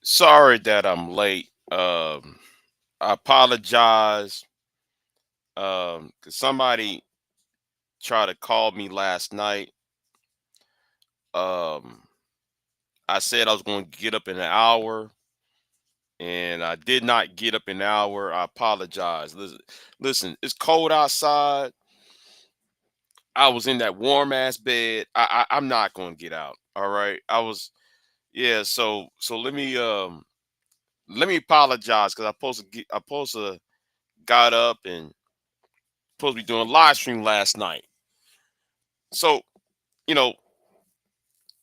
Sorry that I'm late. I apologize. 'Cause somebody tried to call me last night. Um, I said I was going to get up in an hour, and I did not get up in an hour. I apologize. Listen, it's cold outside. I was in that warm ass bed. I'm not going to get out. All right. Yeah. So let me apologize because I supposed to got up and supposed to be doing a live stream last night. So, you know,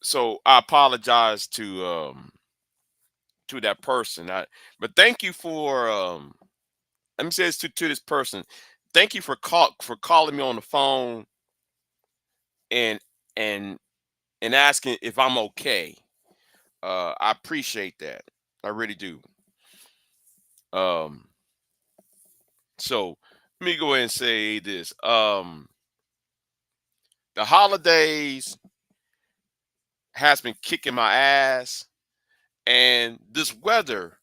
so I apologize to that person. But thank you for let me say this to this person. Thank you for calling me on the phone and and and asking if I'm okay. I appreciate that. I really do. Um so let me go ahead and say this. The holidays has been kicking my ass, and this weather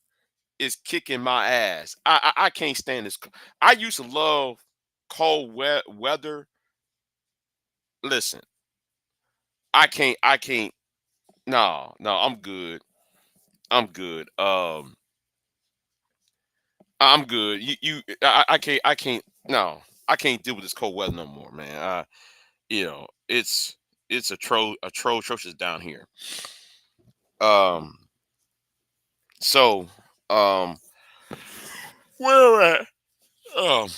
is kicking my ass. I can't stand this. I used to love cold weather. Listen, I can't. No, no, I'm good. I'm good. I'm good. I can't. No, I can't deal with this cold weather no more, man. It's atrocious down here. Um, so um, where we're at? Um,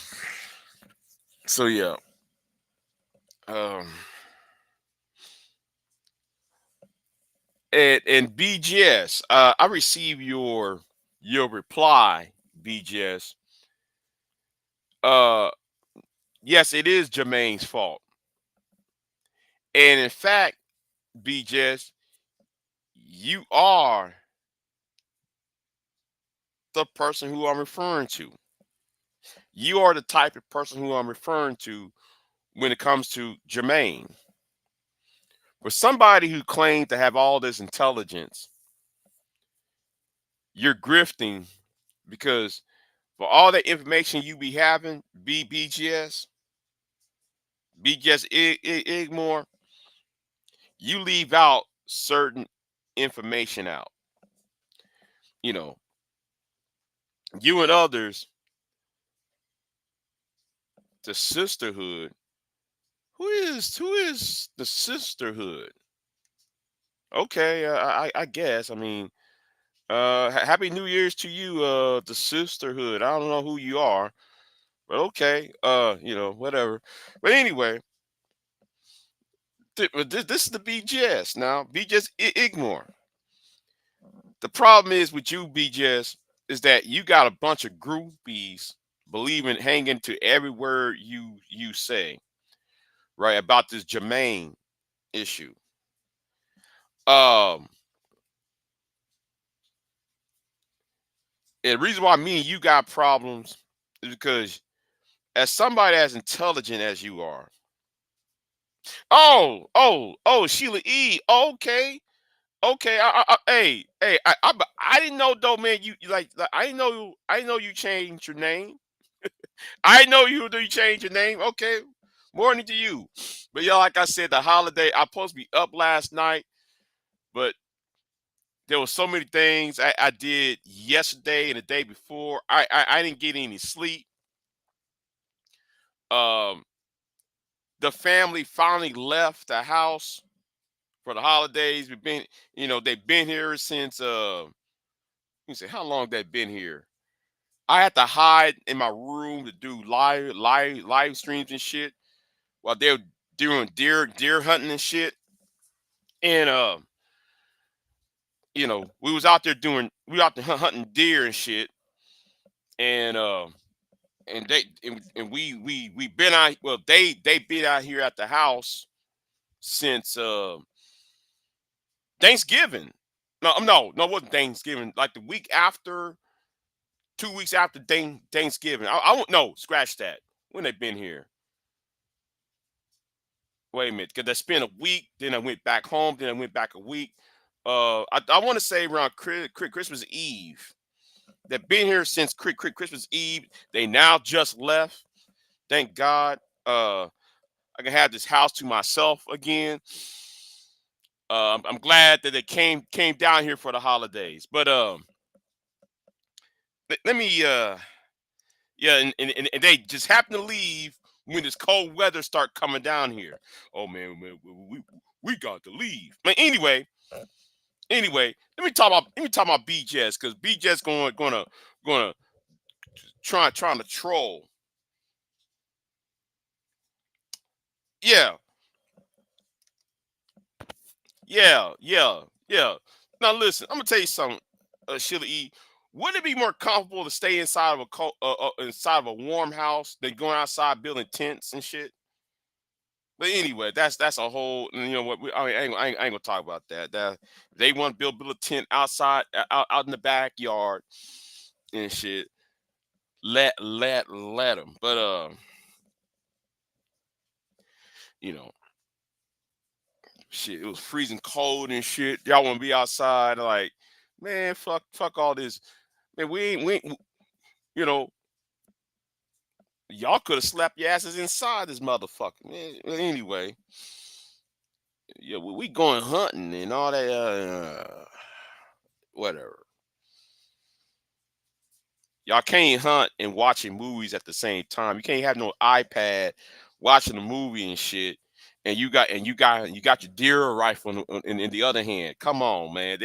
so yeah. Um, and BGS, I received your reply, BGS. Uh, yes, it is Jermaine's fault, and in fact, BGS, you are the person who I'm referring to. You are the type of person who I'm referring to when it comes to Jermaine. For somebody who claims to have all this intelligence, you're grifting because for all that information you be having, BGS, BGS Igmore, you leave out certain information out. You know, you and others, the sisterhood. Who is the sisterhood? Okay, I guess. I mean, happy New Year's to you, the sisterhood. I don't know who you are, but okay, whatever. But anyway, this is the BGS now. BGS ignore. The problem is with you, BGS, is that you got a bunch of groupies believing, hanging to every word you say, right, about this Jermaine issue. Um, and the reason why me and you got problems is because as somebody as intelligent as you are, Sheila E. Okay, okay. Hey. I didn't know though, man. You I didn't know you changed your name. I know you changed your name. Okay, morning to you. But yeah, like I said, the holiday. I supposed to be up last night, but there was so many things I did yesterday and the day before. I didn't get any sleep. Um, the family finally left the house for the holidays. They've been here since you say how long they've been here. I had to hide in my room to do live streams and shit while they're doing deer hunting and shit. And we out there hunting deer and shit. And we been out. Well, they been out here at the house since Thanksgiving. No, it wasn't Thanksgiving. Like the week after, 2 weeks after Thanksgiving. I won't. No, scratch that. When they been here? Wait a minute, because I spent a week. Then I went back home. Then I went back a week. I want to say around Christmas Eve. They've been here since Christmas Eve. They now just left. Thank God. I can have this house to myself again. I'm glad that they came down here for the holidays. But let me yeah, and they just happen to leave when this cold weather start coming down here. Oh man, we got to leave. Man, anyway, let me talk about BJS because BJS gonna trying to troll. Yeah, yeah. Now listen, I'm gonna tell you something, Sheila E. Would it be more comfortable to stay inside of a inside of a warm house than going outside building tents and shit? But anyway, that's a whole. You know what? I ain't gonna talk about that. That they want to build a tent outside, out in the backyard and shit. Let them. But you know, shit. It was freezing cold and shit. Y'all want to be outside? Like, man, fuck all this. Man, we ain't. You know, y'all could have slapped your asses inside this motherfucker. Man, anyway, yeah, we going hunting and all that. Whatever. Y'all can't hunt and watching movies at the same time. You can't have no iPad watching a movie and shit. And you got your deer rifle in the other hand. Come on, man.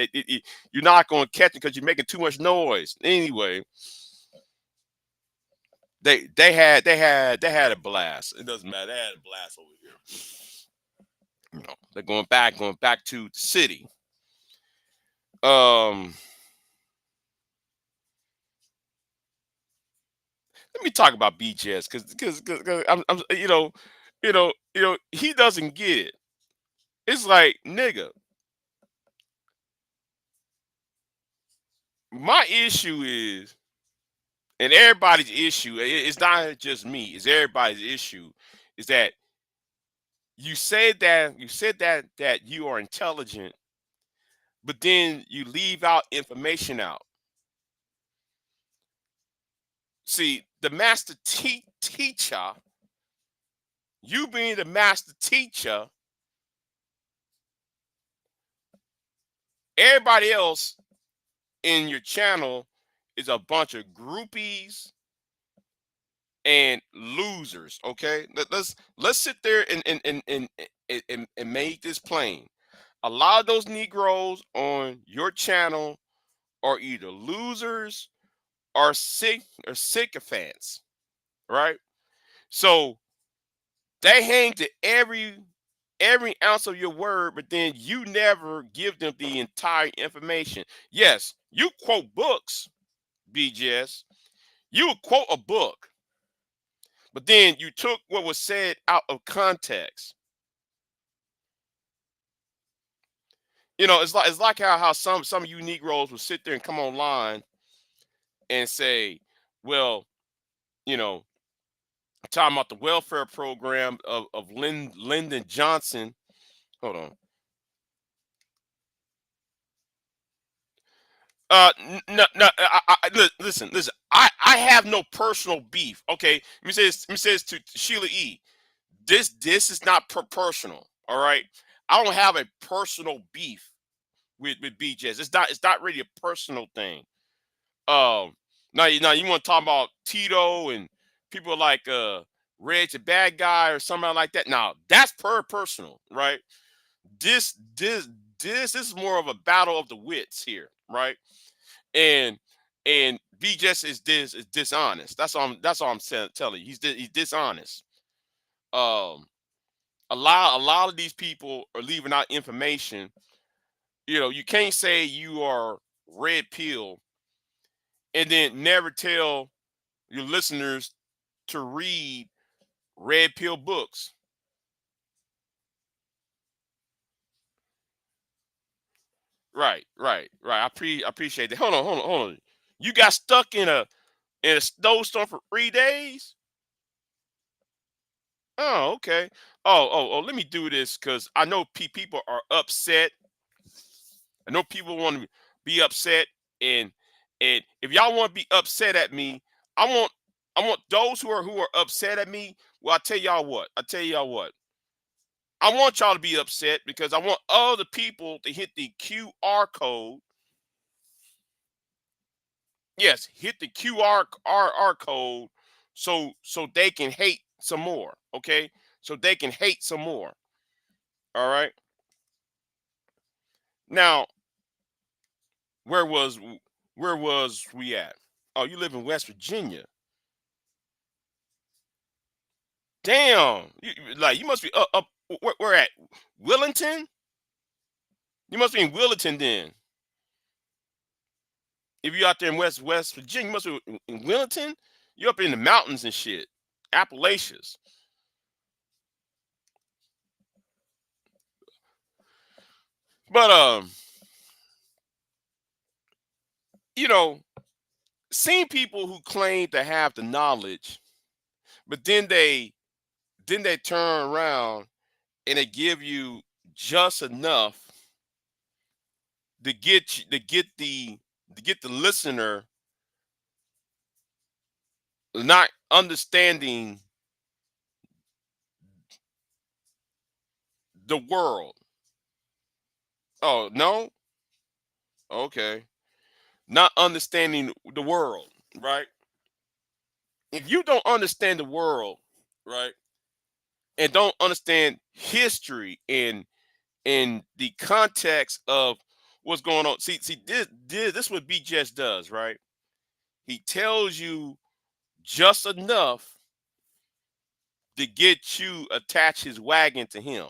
You're not going to catch it because you're making too much noise. Anyway, they had a blast. It doesn't matter. They had a blast over here. They're going back to the city. Um, Let me talk about BJS because I'm he doesn't get it. It's like, nigga, my issue is, and everybody's issue, it's not just me, it's everybody's issue, is that you said that you are intelligent, but then you leave out information out. See, the master teacher, you being the master teacher, everybody else in your channel is a bunch of groupies and losers. Okay, let's sit there and make this plain. A lot of those Negroes on your channel are either losers or sycophants, right? So they hang to every ounce of your word, but then you never give them the entire information. Yes, you quote books, BGS. You would quote a book, but then you took what was said out of context. It's like how some of you Negroes will sit there and come online and say, well, you know, talking about the welfare program of Lyndon Johnson. Hold on. No. Listen. I have no personal beef. Okay, let me say this to Sheila E. This is not personal. All right, I don't have a personal beef with BJs. It's not really a personal thing. Um, now you want to talk about Tito and people like Red's a bad guy or something like that. Now that's personal, right? This this this is more of a battle of the wits here, right? And BJs is dishonest. That's all I'm telling you. He's dishonest. Um, a lot of these people are leaving out information. You can't say you are red pill and then never tell your listeners to read red pill books. Right. I appreciate that. Hold on. You got stuck in a snowstorm for 3 days? Oh, okay. Oh. Let me do this because I know people are upset I know people want to be upset, and if y'all want to be upset at me, I want I want those who are upset at me. Well, I tell y'all what. I tell y'all what. I want y'all to be upset because I want other people to hit the QR code. Yes, hit the QR code so they can hate some more. Okay, so they can hate some more. All right. Now, where was where was we at? Oh, you live in West Virginia. Damn, like you must be up where at Willington. You must be in Willington then. If you're out there in West Virginia, you must be in Willington. You're up in the mountains and shit, Appalachians. But you know, seen people who claim to have the knowledge, but then they turn around and they give you just enough to get the listener not understanding the world. Oh no, okay, not understanding the world, right? If you don't understand the world, right, and don't understand history and the context of what's going on. See, this what BJS does, right? He tells you just enough to get you attach his wagon to him.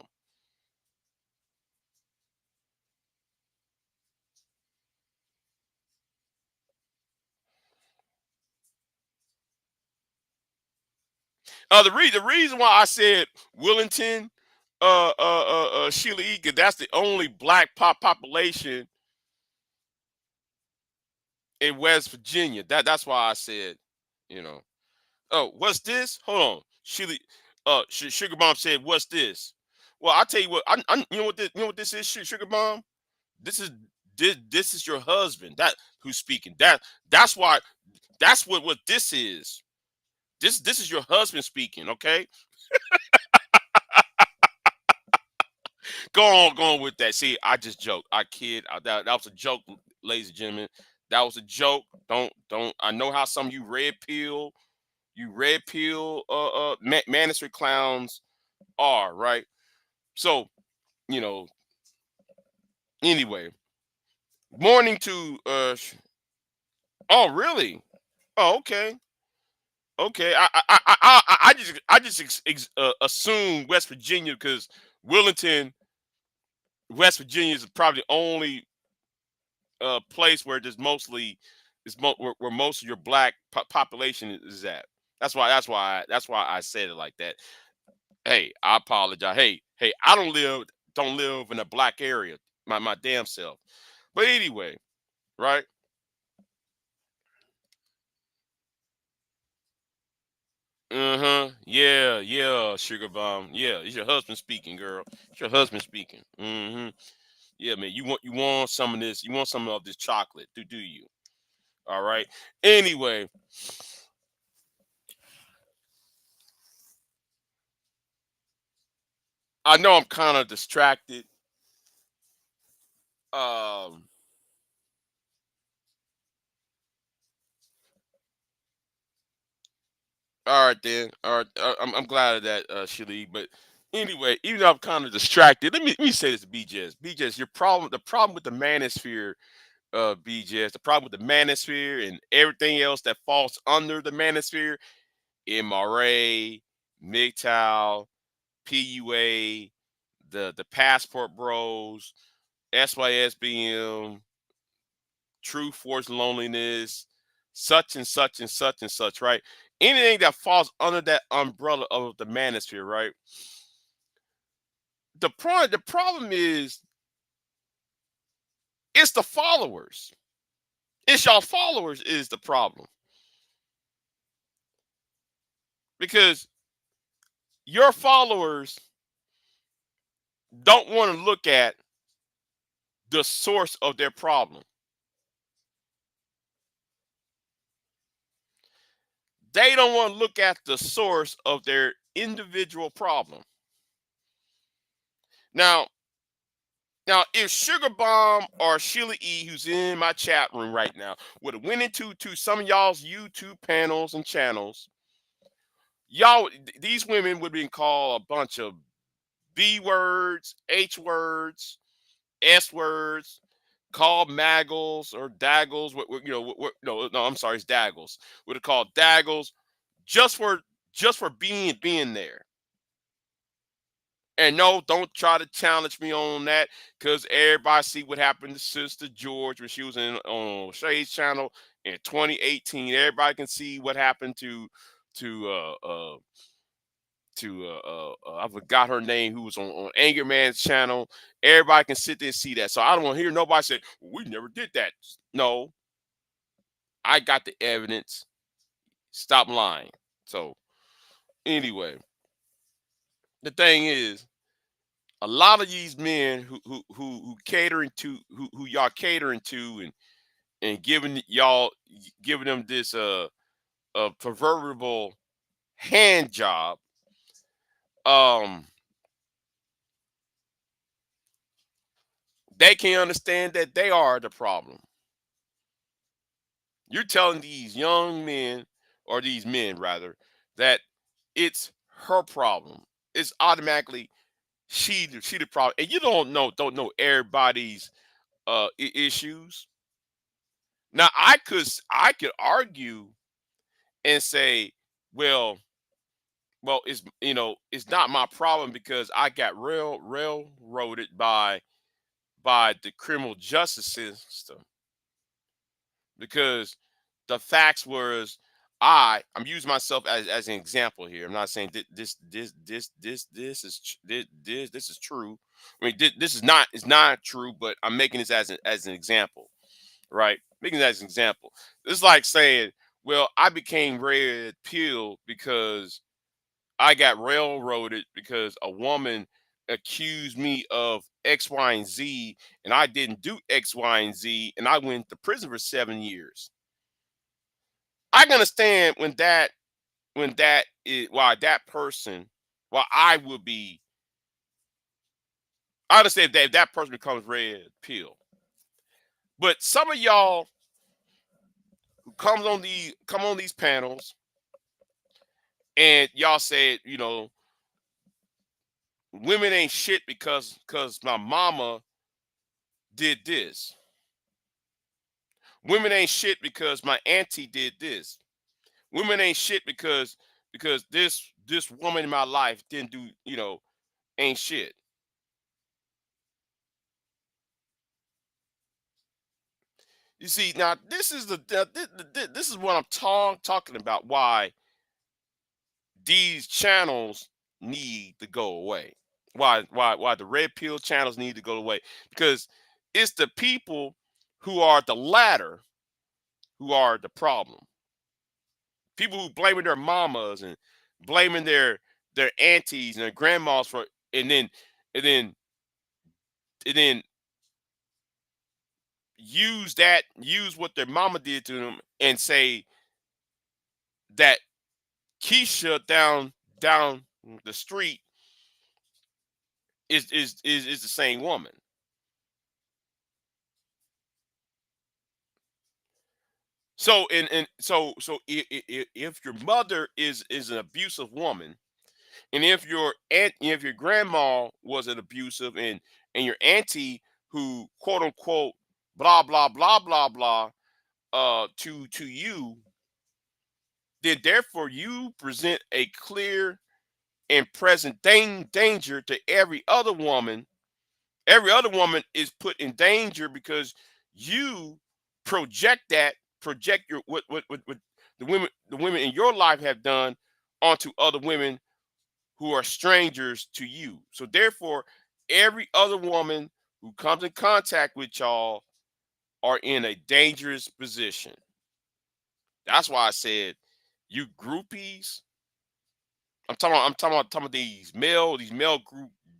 The reason why I said Willington, Sheila E. 'cause that's the only black population in West Virginia. That's why I said, you know. Oh, what's this? Hold on, Sheila. Sugar Bomb said, "What's this?" Well, I tell you what. You know what this? You know what this is, Sugar Bomb? This is this is your husband that who's speaking. That's why. That's what this is. This is your husband speaking. Okay, go on with that. See, I just joke. I kid. That was a joke, ladies and gentlemen. That was a joke. Don't. I know how some of you red pill, manosphere clowns are right. So you know. Anyway, morning to oh really? Oh okay. Okay, I just assume West Virginia because Willington, West Virginia is probably the only place where there's mostly where most of your black population is at. That's why I said it like that. Hey, I apologize. Hey, I don't live in a black area. My damn self. But anyway, right? Uh-huh. Yeah, yeah, Sugar Bomb. Yeah, it's your husband speaking, girl. It's your husband speaking. Mm-hmm. Yeah, man. You want some of this. You want some of this chocolate. Do you? All right. Anyway, I know I'm kind of distracted. Um, all right then. All right. I'm glad of that, Shali. But anyway, even though I'm kind of distracted, let me say this to BJS. BJS, the problem with the manosphere, BJS, the problem with the manosphere and everything else that falls under the manosphere, MRA, MGTOW, PUA, the Passport Bros, SYSBM, True Force Loneliness, such and such and such and such, right? Anything that falls under that umbrella of the manosphere, right? The problem is it's the followers. It's y'all followers is the problem because your followers don't want to look at the source of their problem. They don't want to look at the source of their individual problem. Now, now, if Sugar Bomb or Sheila E, who's in my chat room right now, would have went into to some of y'all's YouTube panels and channels, these women would have been called a bunch of B words, H words, S words, called maggles or daggles. No, I'm sorry, it's daggles. Would have called daggles just for being there. And no, don't try to challenge me on that because everybody see what happened to Sister George when she was in on Shay's channel in 2018. Everybody can see what happened to I forgot her name, who was on Anger Man's channel. Everybody can sit there and see that. So I don't want to hear nobody say, well, we never did that. No, I got the evidence. Stop lying. So anyway, the thing is, a lot of these men who catering to who y'all catering to and giving them this proverbial hand job, um they can understand that they are the problem. You're telling these young men, or these men rather, that it's her problem. It's automatically she the problem, and you don't know everybody's issues. Now I could argue and say, well, it's it's not my problem because I got railroaded by the criminal justice system, because the facts was, I'm using myself as an example here. I'm not saying this is true. I mean, this is not true, but I'm making this as an example, right? Making that as an example. It's like saying, well, I became red pill because I got railroaded because a woman accused me of X, Y, and Z, and I didn't do X, Y, and Z, and I went to prison for 7 years. I can understand when that is why that person, why I would be. I understand that if that person becomes red pill, but some of y'all who come on these panels and y'all said, women ain't shit because my mama did this. Women ain't shit because my auntie did this. Women ain't shit because this woman in my life didn't do, ain't shit. You see, now this is this is what I'm talking about. Why these channels need to go away? Why the red pill channels need to go away? Because it's the people who are the latter who are the problem. People who blaming their mamas and blaming their aunties and their grandmas for, and then and then and then use what their mama did to them and say that Keisha down the street is the same woman. So so if your mother is an abusive woman, and if your grandma was an abusive, and your auntie who quote unquote blah blah blah blah blah to you, then therefore you present a clear and present danger to every other woman. Every other woman is put in danger because you project your what the women in your life have done onto other women who are strangers to you. So therefore, every other woman who comes in contact with y'all are in a dangerous position. That's why I said, you groupies. I'm talking about these male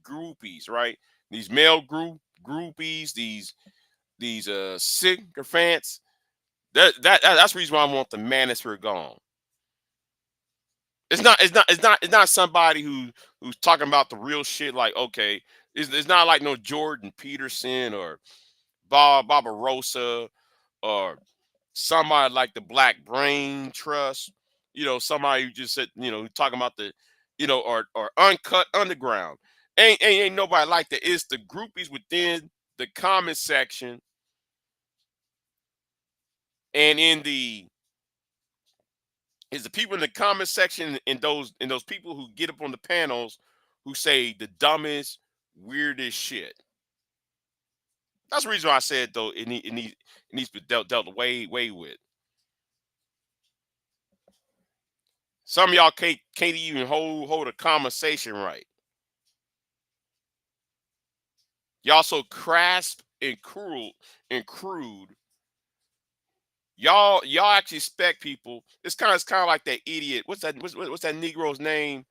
groupies, right? These male groupies, these sycophants. That's the reason why I want the manosphere gone. It's not somebody who's talking about the real shit. Like, okay, it's not like no Jordan Peterson or Barbarossa or somebody like the Black Brain Trust. Somebody who just said, talking about or Uncut Underground. Ain't nobody like that. It's the groupies within the comment section and is the people in the comment section and those people who get up on the panels who say the dumbest, weirdest shit. That's the reason why I said though it needs to be dealt way with. Some of y'all can't even hold a conversation right. Y'all so crass and crude. Y'all actually expect people. It's kind of like that idiot. What's that Negro's name?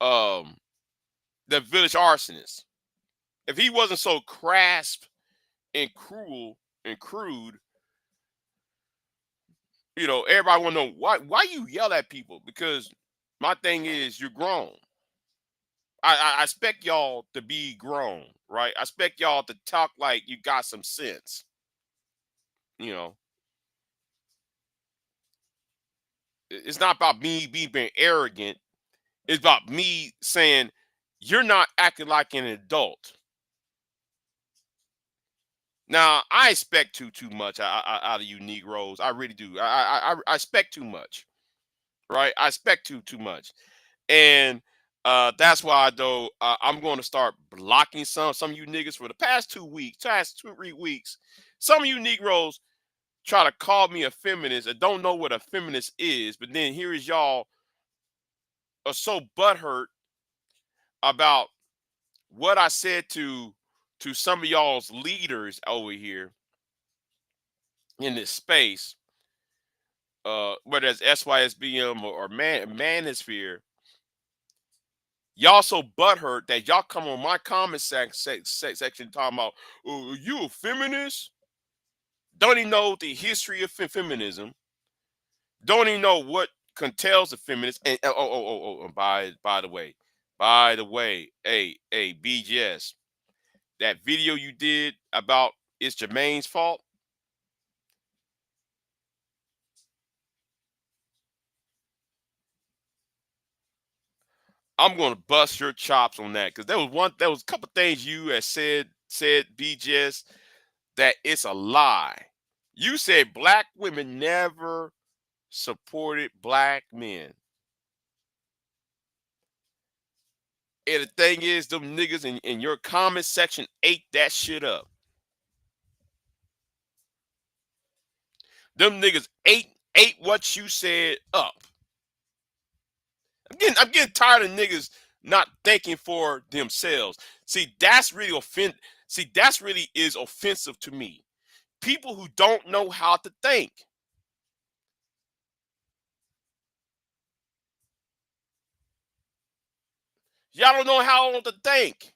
Um, the village arsonist. If he wasn't so crass and cruel and crude, everybody want to know why you yell at people. Because my thing is, you're grown. I expect y'all to be grown, right? I expect y'all to talk like you got some sense. You know, it's not about me being arrogant. It's about me saying you're not acting like an adult. Now, I expect too much out of you Negroes. I really do. I expect too much, right? I expect too much, and that's why though I'm going to start blocking some of you niggas for the past 2 3 weeks. Some of you Negroes try to call me a feminist and don't know what a feminist is, but then here is y'all are so butthurt about what I said to some of y'all's leaders over here in this space, whether it's SYSBM or Manosphere, y'all so butthurt that y'all come on my comment section talking about, oh, you a feminist? Don't even know the history of feminism. Don't even know what contains a feminist. And and by the way, hey, BGS, that video you did about it's Jermaine's fault. I'm gonna bust your chops on that because there was a couple things you had said BGS that it's a lie. You said black women never supported black men. And the thing is, them niggas in your comment section ate that shit up. Them niggas ate what you said up. I'm getting tired of niggas not thinking for themselves. See, that's really is offensive to me. People who don't know how to think. Y'all don't know how to think.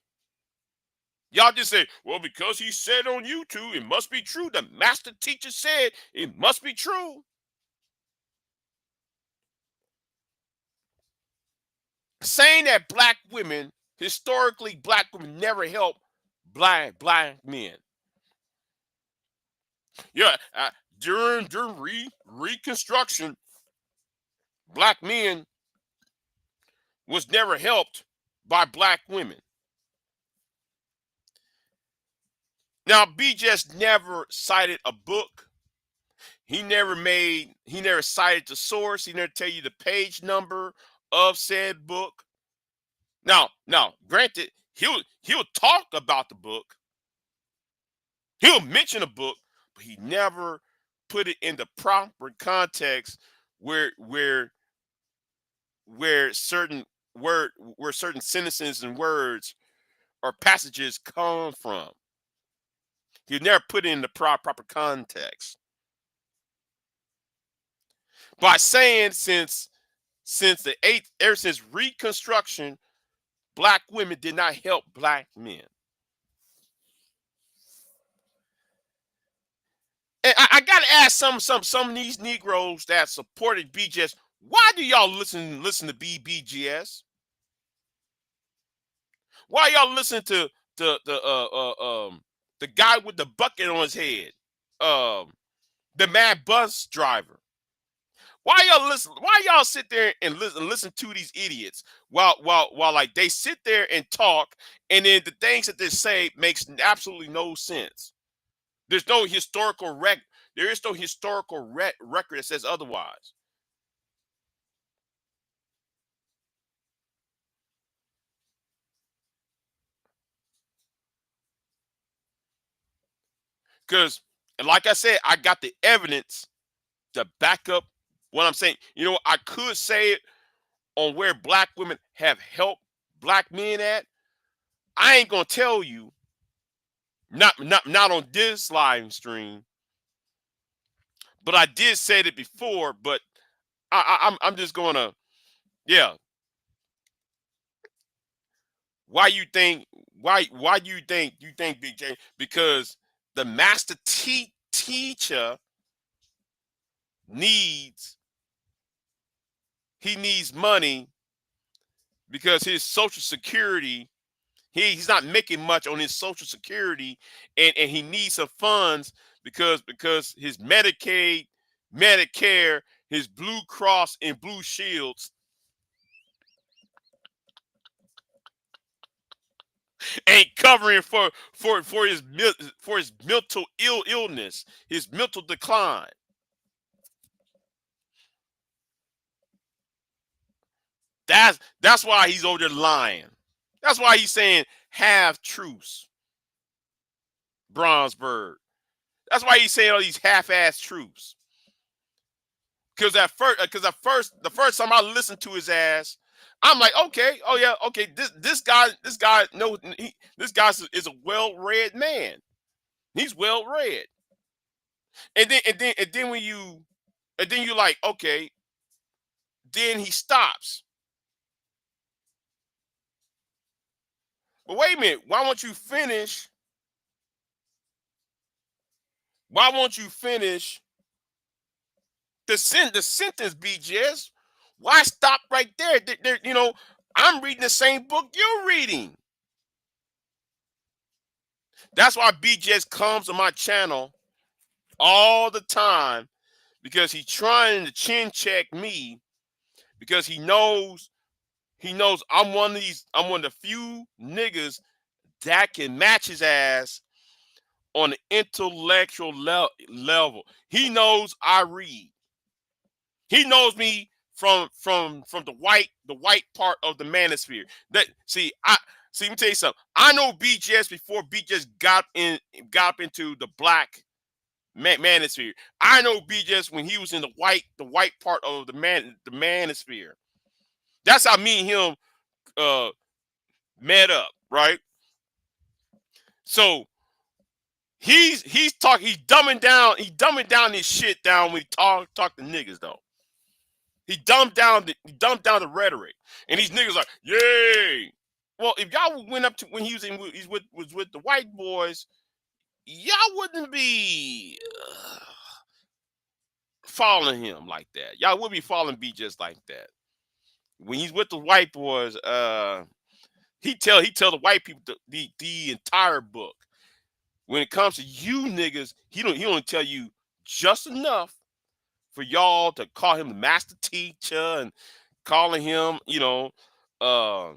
Y'all just say, well, because he said on YouTube, it must be true. The master teacher said it must be true. Saying that historically, black women never helped black men. Yeah, during Reconstruction, black men was never helped by black women. Now, B just never cited a book. He never cited the source. He never tell you the page number of said book. Now, granted, he'll talk about the book. He'll mention a book, but he never put it in the proper context where where where certain where certain sentences and words or passages come from. He never put it in the proper context. By saying since the eighth ever since Reconstruction, black women did not help black men. And I gotta ask some of these Negroes that supported BGS, why do y'all listen to BBGS? Why y'all listen to the guy with the bucket on his head? Um the mad bus driver. Why y'all sit there and listen to these idiots while like they sit there and talk, and then the things that they say makes absolutely no sense. There's no historical rec there is no historical record that says otherwise. Because, and like I said, I got the evidence to back up what I'm saying. I could say it on where black women have helped black men at. I ain't gonna tell you, not on this live stream, but I did say it before. But I'm just gonna, yeah. Why you think? Why do you think Big J? Because the master teacher needs he needs money because his social security, he's not making much on his social security, and he needs some funds because his Medicaid, Medicare, his Blue Cross and Blue Shields ain't covering for his mental illness, his mental decline. That's why he's over there lying. That's why he's saying half truths, Bronzeberg. That's why he's saying all these half-ass truths. The first time I listened to his ass, I'm like, okay, oh yeah, okay, this guy knows this guy is a well-read man. He's well-read. And then you like, okay, then he stops. But wait a minute, why won't you finish the sentence, BGS? Why stop right there? I'm reading the same book you're reading. That's why BGS comes on my channel all the time, because he's trying to chin check me, because he knows I'm one of the few niggas that can match his ass on the intellectual level. He knows I read. He knows me from the white part of the manosphere. That see, let me tell you something. I know BGS before BGS got up into the black manosphere. I know BGS when he was in the white part of the manosphere. That's how me and him uh met up, right? So he's dumbing down this shit down when he talk to niggas though. He dumbed down the rhetoric, and these niggas like, yay. Well, if y'all went up to when was with the white boys, y'all wouldn't be following him like that. Y'all would be following B just like that. When he's with the white boys, he tell the white people the entire book. When it comes to you niggas, he don't tell you just enough for y'all to call him the master teacher, and calling him, uh,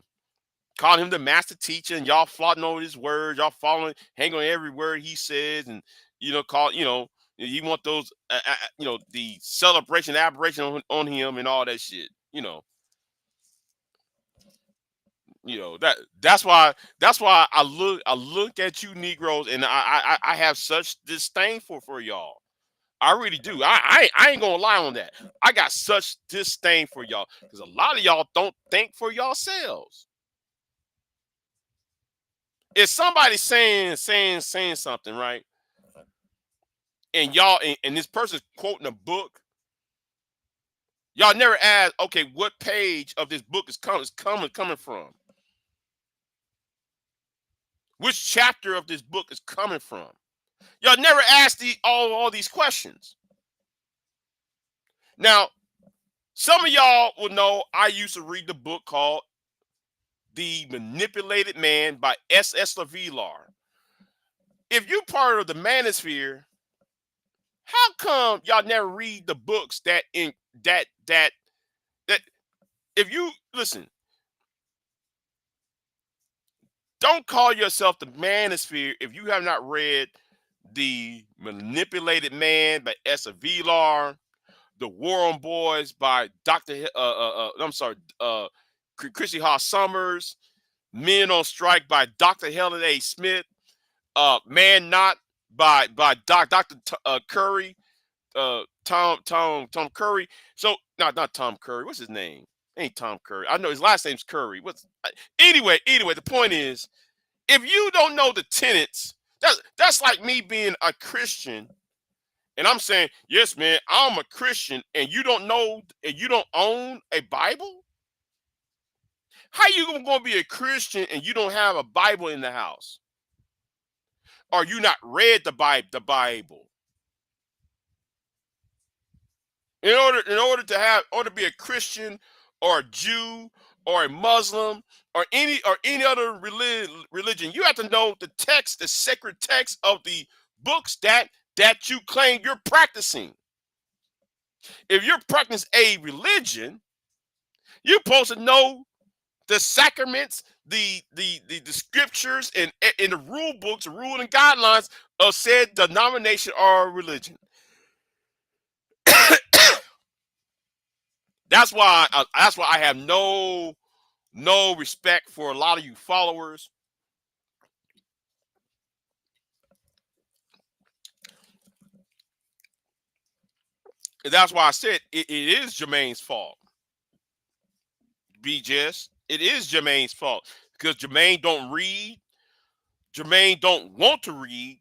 calling him the master teacher, and y'all flaunting over his words, y'all following, hang on every word he says, and call, you want those, the celebration, aberration on him, and all that shit. That's why I look at you Negroes, and I have such disdain for y'all. I really do. I ain't gonna lie on that. I got such disdain for y'all because a lot of y'all don't think for yourselves. If somebody's saying something, right, and and this person's quoting a book, y'all never ask, okay, what page of this book is coming from? Which chapter of this book is coming from? Y'all never asked all these questions. Now, some of y'all will know I used to read the book called The Manipulated Man by S.S. Levilar. If you part of the manosphere, how come y'all never read the books that if you listen, don't call yourself the manosphere if you have not read The Manipulated Man by S.S. Levilar, The War on Boys by I'm sorry, Chrissy Haas Summers, Men on Strike by Dr. Helen A. Smith, Man Not by Dr. Curry, Tom Curry. So not Tom Curry. What's his name? Ain't Tom Curry. I know his last name's Curry. Anyway, the point is, if you don't know the tenets, that's like me being a Christian and I'm saying, yes, man, I'm a Christian, and you don't know and you don't own a Bible? How you gonna be a Christian and you don't have a Bible in the house? Or you not read the Bible? In order to be a Christian or a Jew or a Muslim or any other religion, you have to know the text, the sacred text of the books that you claim you're practicing. If you're practicing a religion, you're supposed to know the sacraments, the scriptures, and in the rule books, the rule and guidelines of said denomination or religion. That's why I have no respect for a lot of you followers. And that's why I said it is Jermaine's fault. BJS, it is Jermaine's fault because Jermaine don't read, Jermaine don't want to read,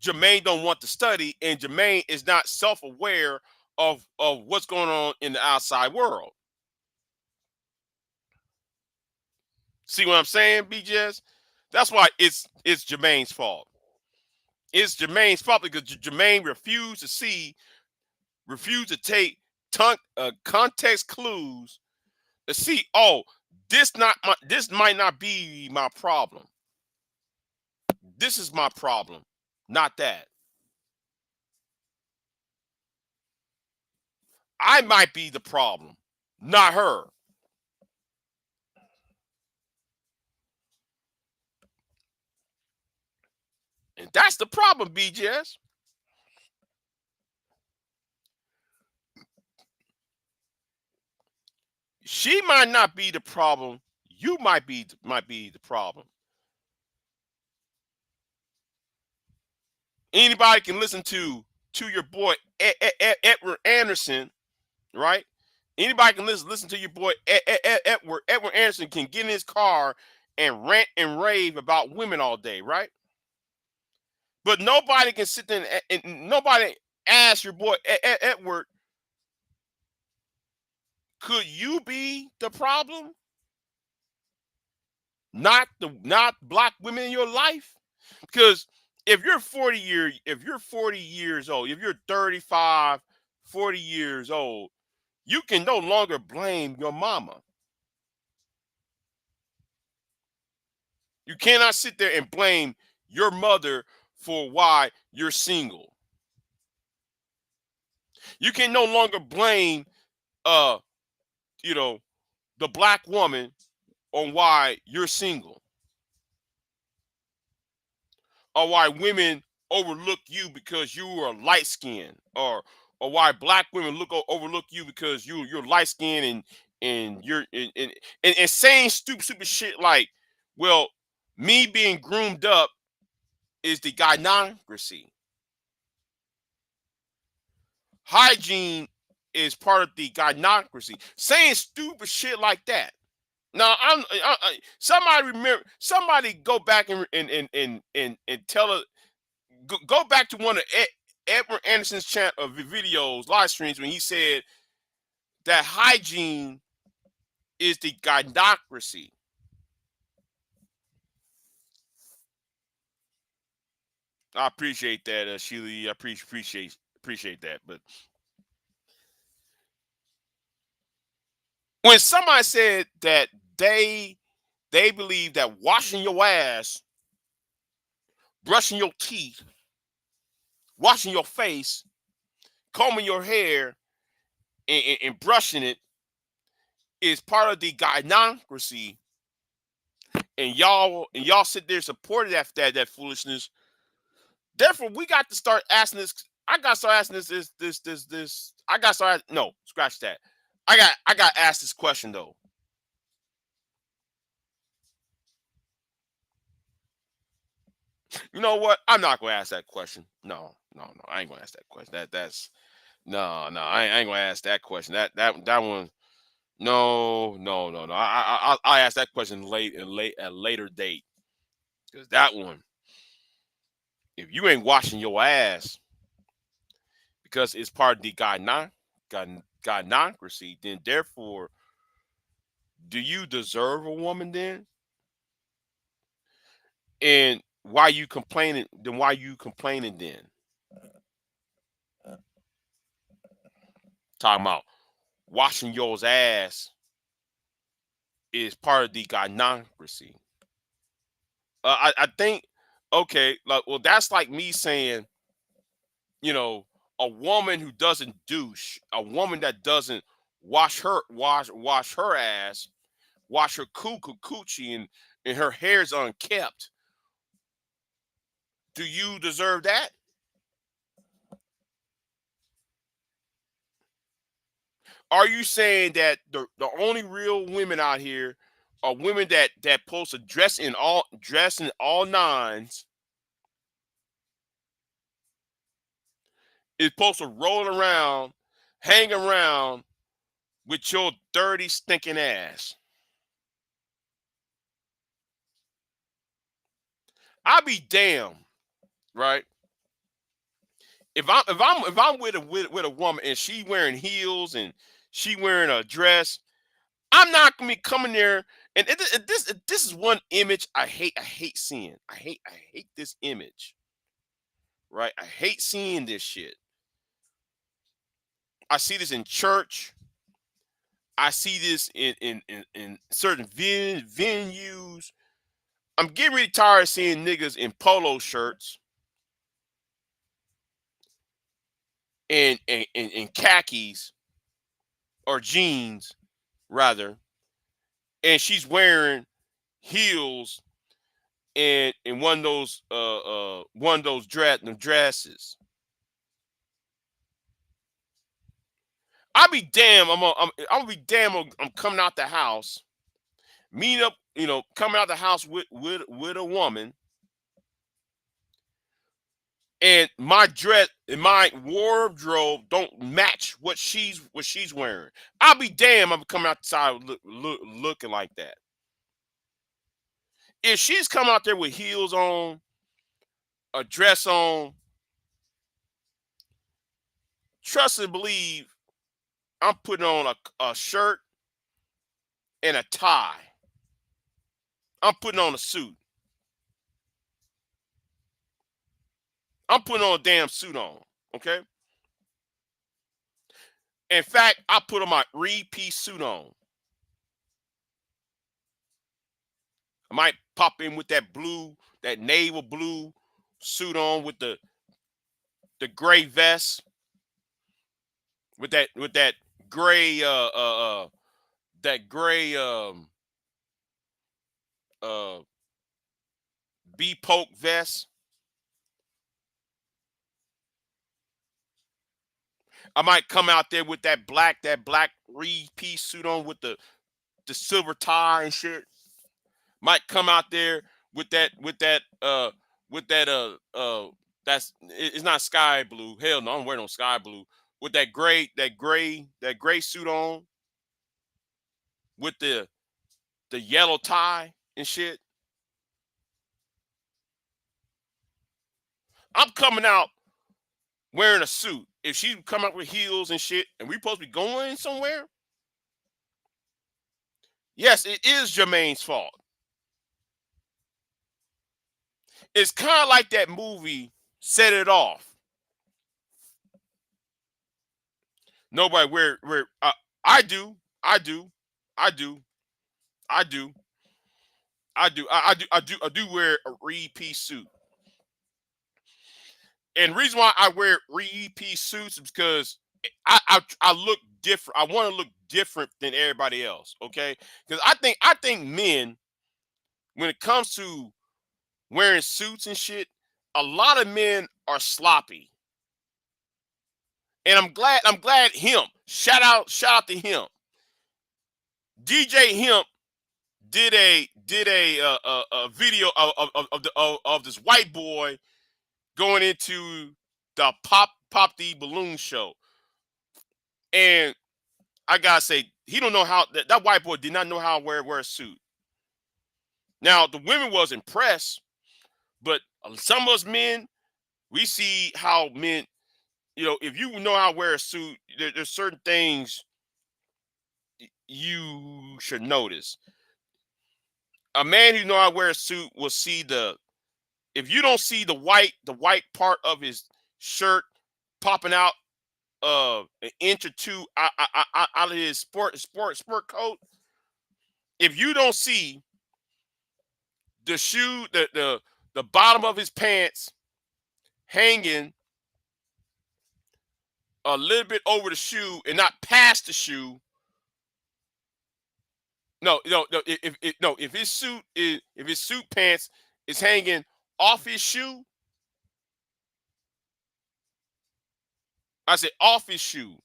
Jermaine don't want to study, and Jermaine is not self-aware of what's going on in the outside world. See what I'm saying, BJS? That's why it's Jermaine's fault. It's Jermaine's fault because Jermaine refused to take context clues to see. Oh, this might not be my problem. This is my problem, not that. I might be the problem, not her. And that's the problem, BJS. She might not be the problem. You might be the problem. Anybody can listen to your boy Edward Anderson, right? Anybody can listen to your boy Edward Anderson can get in his car and rant and rave about women all day, right? But nobody can sit there and nobody ask your boy Edward, could you be the problem? Not black women in your life? Because if you're 40 years old, if you're 35, 40 years old, you can no longer blame your mama. You cannot sit there and blame your mother for why you're single. You can no longer blame uh you know the black woman on why you're single or why women overlook you because you are light skinned or why black women overlook you because you're light skinned and you're and saying stupid shit like, well, me being groomed up is the gynocracy. Hygiene is part of the gynocracy. Saying stupid shit like that. Now, somebody remember. Somebody go back and tell us. Go back to one of Edward Anderson's videos, live streams, when he said that hygiene is the gynocracy. I appreciate that, Sheila. I appreciate that. But when somebody said that they they believe that washing your ass, brushing your teeth, washing your face, combing your hair, and brushing it is part of the gynocracy, and y'all sit there supporting that foolishness. Therefore, we got to start asking this. I got to start asking this. I got to start. No, scratch that. I got to ask this question though. You know what? I'm not gonna ask that question. No, no, no. I ain't gonna ask that question. That's no, no. I ain't gonna ask that question. That one. No, no, no, no. I ask that question late at a later date because that one. If you ain't washing your ass because it's part of the gynocracy, then therefore, do you deserve a woman then? And why you complaining? Then why you complaining then? Talking about washing your ass is part of the gynocracy. I think okay, like well, that's like me saying, you know, a woman who doesn't douche, a woman that doesn't wash her ass, wash her coochie, and her hair's unkept. Do you deserve that? Are you saying that the only real women out here are women that supposed to dress in all nines, is supposed to roll around, hang around with your dirty stinking ass? I'll be damned, right? If I'm with a woman and she wearing heels and she wearing a dress, I'm not gonna be coming there. And this is one image I hate. I hate seeing. I hate this image. Right? I hate seeing this shit. I see this in church. I see this in certain venues. I'm getting really tired of seeing niggas in polo shirts and khakis or jeans rather, and she's wearing heels and one of those dresses. I'll be damn. I'm gonna be damn. I'm coming out the house, meeting up. Coming out the house with a woman, and my dress and my wardrobe don't match what she's wearing. I'll be damn. I'm coming outside looking like that. If she's come out there with heels on, a dress on, trust and believe I'm putting on a shirt and a tie. I'm putting on a suit. I'm putting on a damn suit on. Okay. In fact, I put on my three-piece suit on. I might pop in with that naval blue suit on with the gray vest, with that gray that gray uh B poke vest. I might come out there with that black three-piece suit on with the silver tie and shit. Might come out there with that it's not sky blue. Hell no, I'm wearing no sky blue. With that gray suit on with the yellow tie and shit. I'm coming out wearing a suit. If she come out with heels and shit, and we supposed to be going somewhere, yes, it is Jermaine's fault. It's kind of like that movie. Set it off. Nobody wear. I do. I do. I do. I do. I do. I do wear a three-piece suit. And the reason why I wear three-piece suits is because I look different. I want to look different than everybody else. Okay, because I think men, when it comes to wearing suits and shit, a lot of men are sloppy. And I'm glad him. Shout out to him. DJ Hemp did a video of this white boy going into the pop the balloon show. And I gotta say, he don't know how that white boy did not know how to wear a suit. Now the women was impressed, but some of us men, we see how men, if you know how to wear a suit, there's certain things you should notice. A man who know how to wear a suit will see the if you don't see the white part of his shirt popping out an inch or two out of his sport coat, if you don't see the shoe the bottom of his pants hanging a little bit over the shoe and not past the shoe. No, if his suit is if his suit pants is hanging off his shoe, I said off his shoe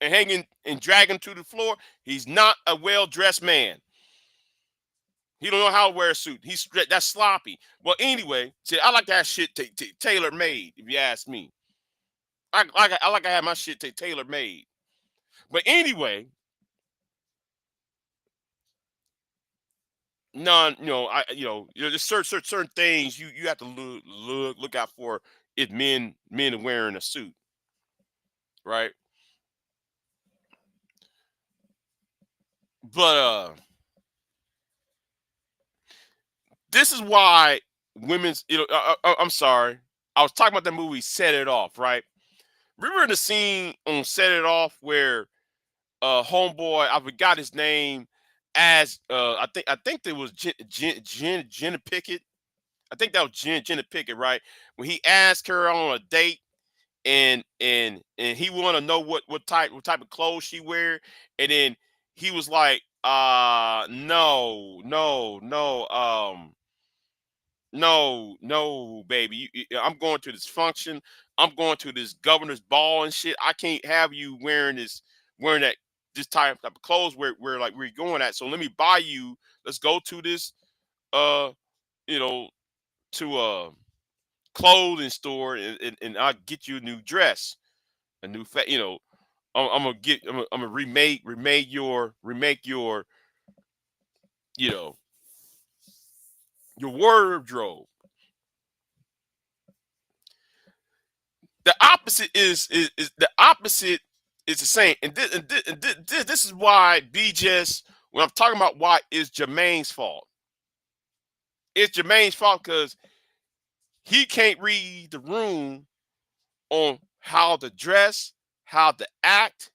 and hanging and dragging to the floor, he's not a well-dressed man. He don't know how to wear a suit. That's sloppy. Well, anyway, see, I like that shit tailor made. If you ask me, I like to have my shit tailor made. But anyway, none. There's certain things you have to look out for if men are wearing a suit, right? But this is why women's. I'm sorry. I was talking about the movie Set It Off, right? Remember the scene on Set It Off where homeboy, I forgot his name, as I think there was Jenna Pickett. I think that was Jenna Pickett, right? When he asked her on a date and he want to know what type of clothes she wear, and then he was like, no, no, no, no, no, baby. I'm going to this function. I'm going to this governor's ball and shit. I can't have you wearing that this type of clothes where like we're going at. So let me buy you. Let's go to this uh you know to a clothing store and I'll get you a new dress, a new I'm gonna remake you know your wardrobe. The opposite is the opposite is the same. And this is why BJ's when I'm talking about why it's Jermaine's fault. It's Jermaine's fault because he can't read the room on how to dress, how to act,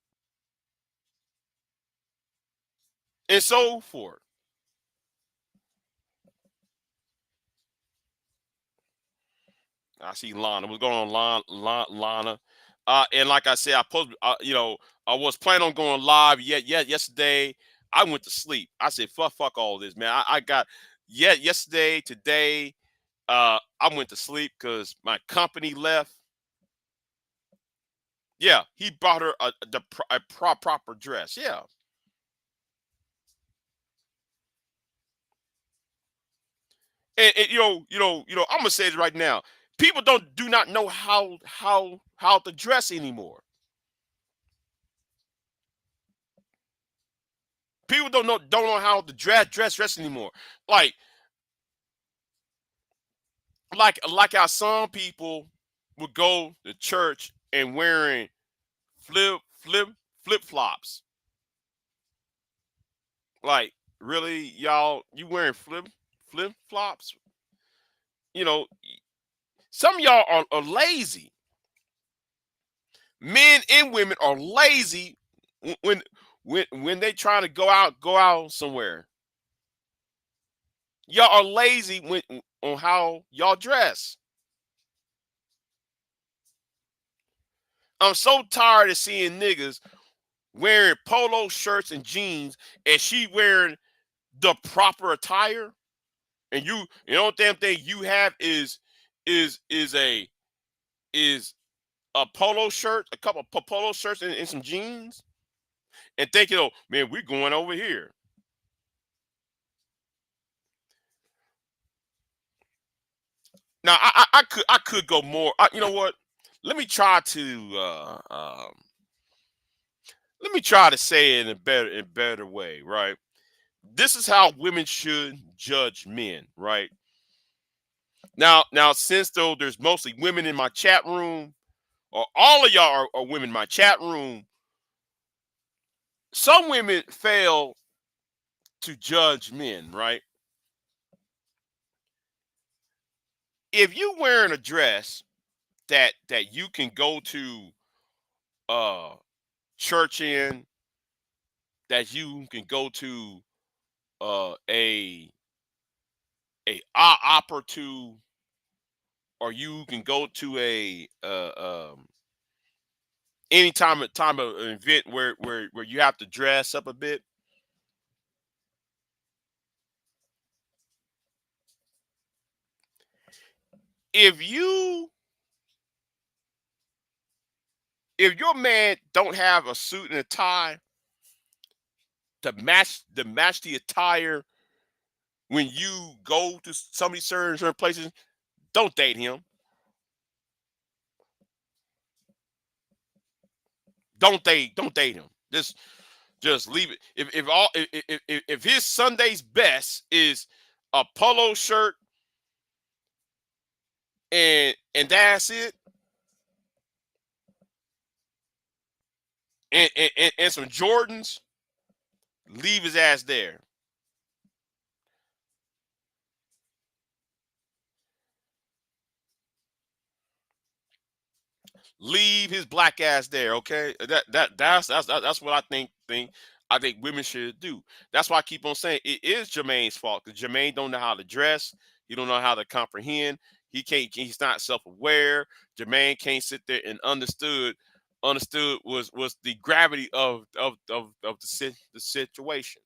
and so forth. I see Lana. What's going on, Lana? And like I said, I was planning on going live yet yesterday. I went to sleep. I said, fuck all this, man. I got yesterday, today. I went to sleep because my company left. Yeah, he bought her a proper dress. Yeah, and I'm gonna say this right now. People do not know how to dress anymore. People don't know how to dress anymore. Like like how some people would go to church and wearing flip flip flip flops. Like really, y'all, you wearing flip flops? You know, Some of y'all are lazy. Men and women are lazy when they trying to go out somewhere. Y'all are lazy on how y'all dress. I'm so tired of seeing niggas wearing polo shirts and jeans, and she wearing the proper attire, and you know damn thing you have is a is a polo shirt, a couple of polo shirts and some jeans, and thinking, oh man, we going over here. Now I could go more. You know what? Let me try to let me try to say it in a better way, right? This is how women should judge men, right? Now since though there's mostly women in my chat room, or all of y'all are women in my chat room, some women fail to judge men, right? If you wearing a dress that you can go to uh church in, that you can go to a opera to, or you can go to a any time of an event where you have to dress up a bit. If you if your man don't have a suit and a tie to match the attire when you go to some of these certain places, don't date him. Don't date him. Just leave it. If his Sunday's best is a polo shirt and that's it, and some Jordans, leave his ass there. Leave his black ass there, okay? That's what I think women should do. That's why I keep on saying it is Jermaine's fault, because Jermaine don't know how to dress. He don't know how to comprehend. He can't. He's not self aware. Jermaine can't sit there and understood was the gravity of the situation.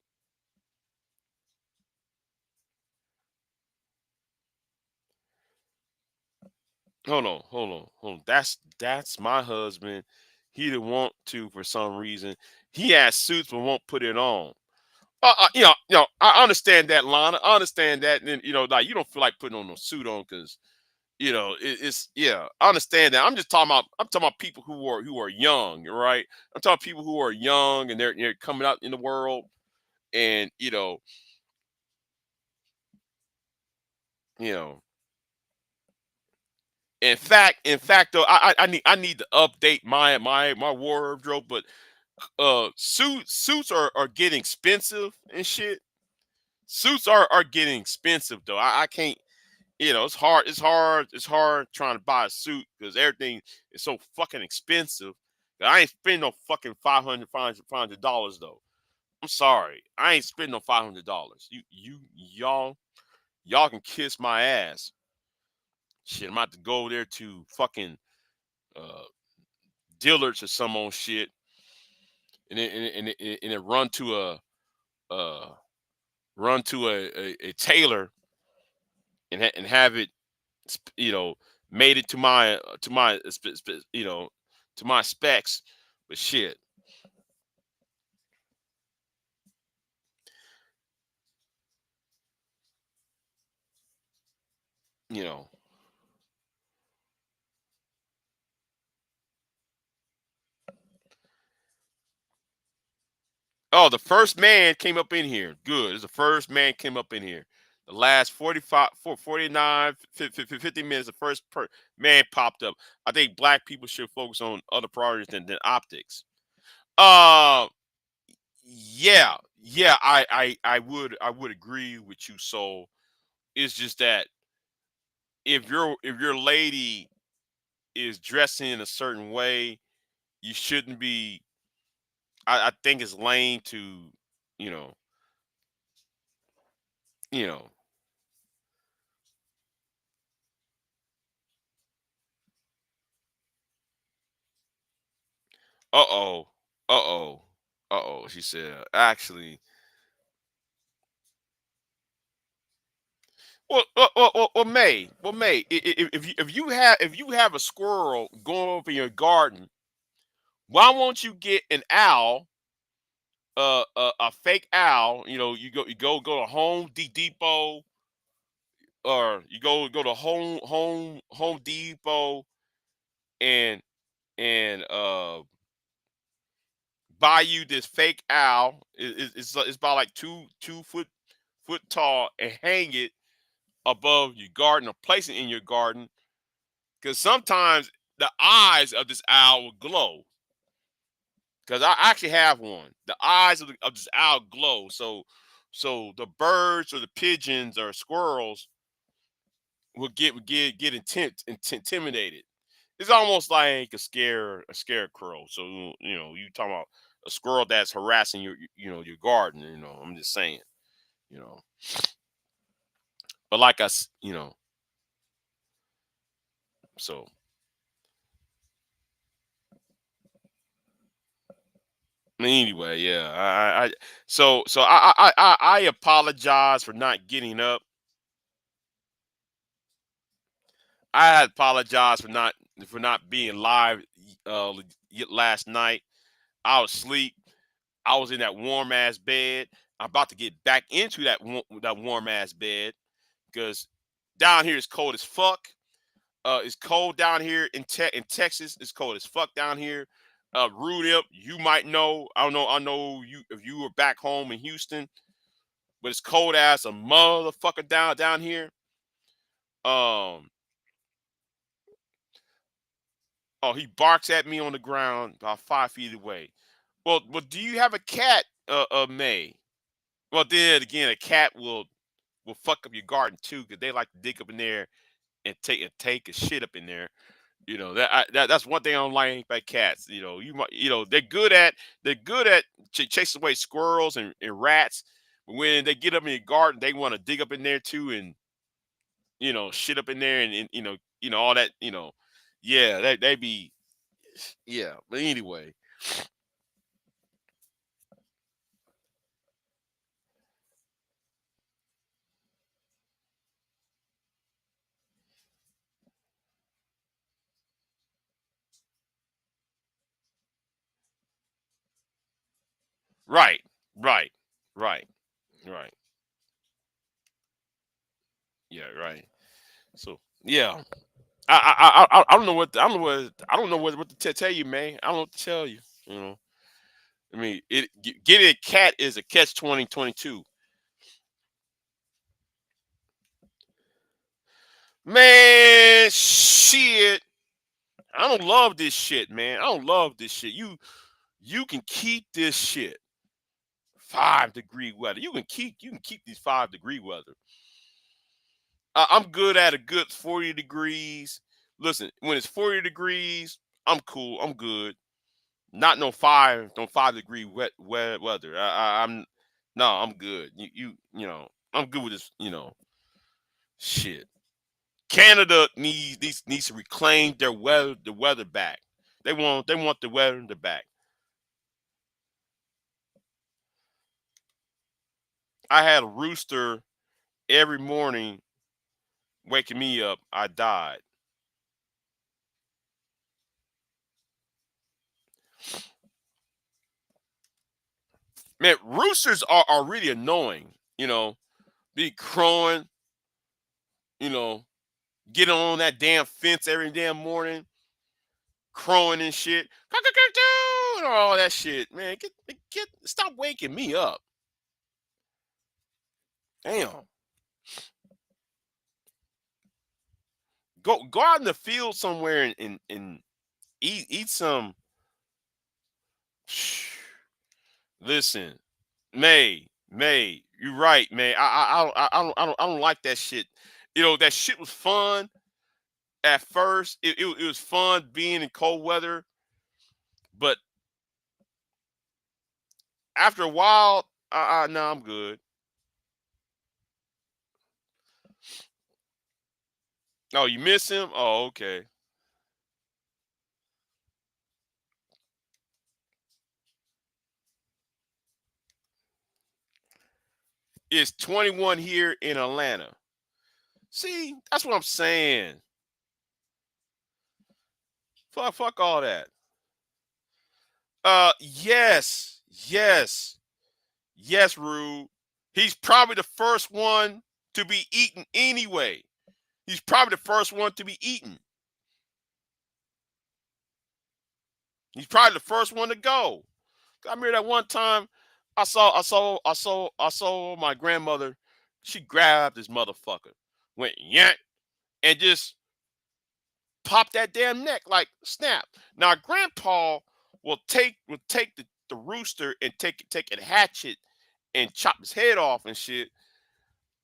Hold on. That's my husband. He didn't want to for some reason. He has suits but won't put it on. I understand that, Lana. I understand that, and like you don't feel like putting on a suit on because it's yeah. I understand that. I'm talking about people who are young, right? I'm talking people who are young and they're coming out in the world, and you know. In fact, though, I need to update my wardrobe, but suits are getting expensive and shit. Suits are getting expensive though. I can't. It's hard trying to buy a suit because everything is so fucking expensive. I ain't spending no fucking $500 though. I'm sorry, I ain't spending no $500. Y'all can kiss my ass. Shit, I'm about to go there to fucking uh Dillard's or some old shit, and then uh run to a tailor, and have it you know made it to my specs. But shit, you know. Oh, the first man came up in here. Good. It's the first man came up in here. The last 45, 49, 50 minutes, the first man popped up. I think black people should focus on other priorities than optics. Uh, yeah, I would agree with you. So it's just that if your lady is dressing in a certain way, you shouldn't be. I think it's lame to, you know, you know. Uh oh, uh oh, uh oh. She said, actually, May, if you have a squirrel going over in your garden, why won't you get an owl, a fake owl? You go to Depot, or you go to Home Depot, and buy you this fake owl. It's about like two foot tall, and hang it above your garden, or place it in your garden, because sometimes the eyes of this owl will glow. Because I actually have one. The eyes of this owl glow. So the birds or the pigeons or squirrels will get intimidated. It's almost like a scarecrow. So you talking about a squirrel that's harassing your garden. I'm just saying. You know, but like so anyway, yeah. I apologize for not getting up. I apologize for not being live last night. I was asleep. I was in that warm ass bed. I'm about to get back into that warm ass bed, because down here it's cold as fuck. It's cold down here in Texas. It's cold as fuck down here. Rude up, you might know. I don't know. I know you if you were back home in Houston, but it's cold as a motherfucker down here. Um. Oh, he barks at me on the ground about 5 feet away. Well, do you have a cat, May? Well, then again, a cat will fuck up your garden too, because they like to dig up in there and take a shit up in there. That's one thing I don't like about cats. They're good at chasing away squirrels and rats, but when they get up in your garden, they want to dig up in there too, and shit up in there, and all that. Yeah, they be, yeah. But anyway, right, right, right, right. Yeah, right. So yeah, I don't know what to tell you, man. I don't know what to tell you. You know, I mean, getting a cat is a catch 2022. Man, shit. I don't love this shit, man. I don't love this shit. You can keep this shit. 5-degree weather. You can keep these 5-degree weather. I'm good at a good 40 degrees. Listen, when it's 40 degrees, I'm cool. I'm good. Not no 5 degree wet weather. I'm no, I'm good. I'm good with this. Shit. Canada needs to reclaim the weather back. They want the weather back. I had a rooster every morning waking me up. I died. Man, roosters are really annoying. Be crowing. You know, getting on that damn fence every damn morning, crowing and shit, and all that shit. Man, stop waking me up. Damn, go out in the field somewhere and eat some. Listen, May, you're right, May. I don't like that shit. That shit was fun At first, it was fun being in cold weather, but after a while, no, I'm good. Oh, you miss him? Oh, okay. It's 21 here in Atlanta. See, that's what I'm saying. Fuck all that. Yes, yes, yes, Rude. He's probably the first one to be eaten anyway. He's probably the first one to be eaten. He's probably the first one to go. I remember that one time I saw my grandmother. She grabbed this motherfucker, went yank, and just popped that damn neck like snap. Now grandpa will take the rooster and take a hatchet and chop his head off and shit.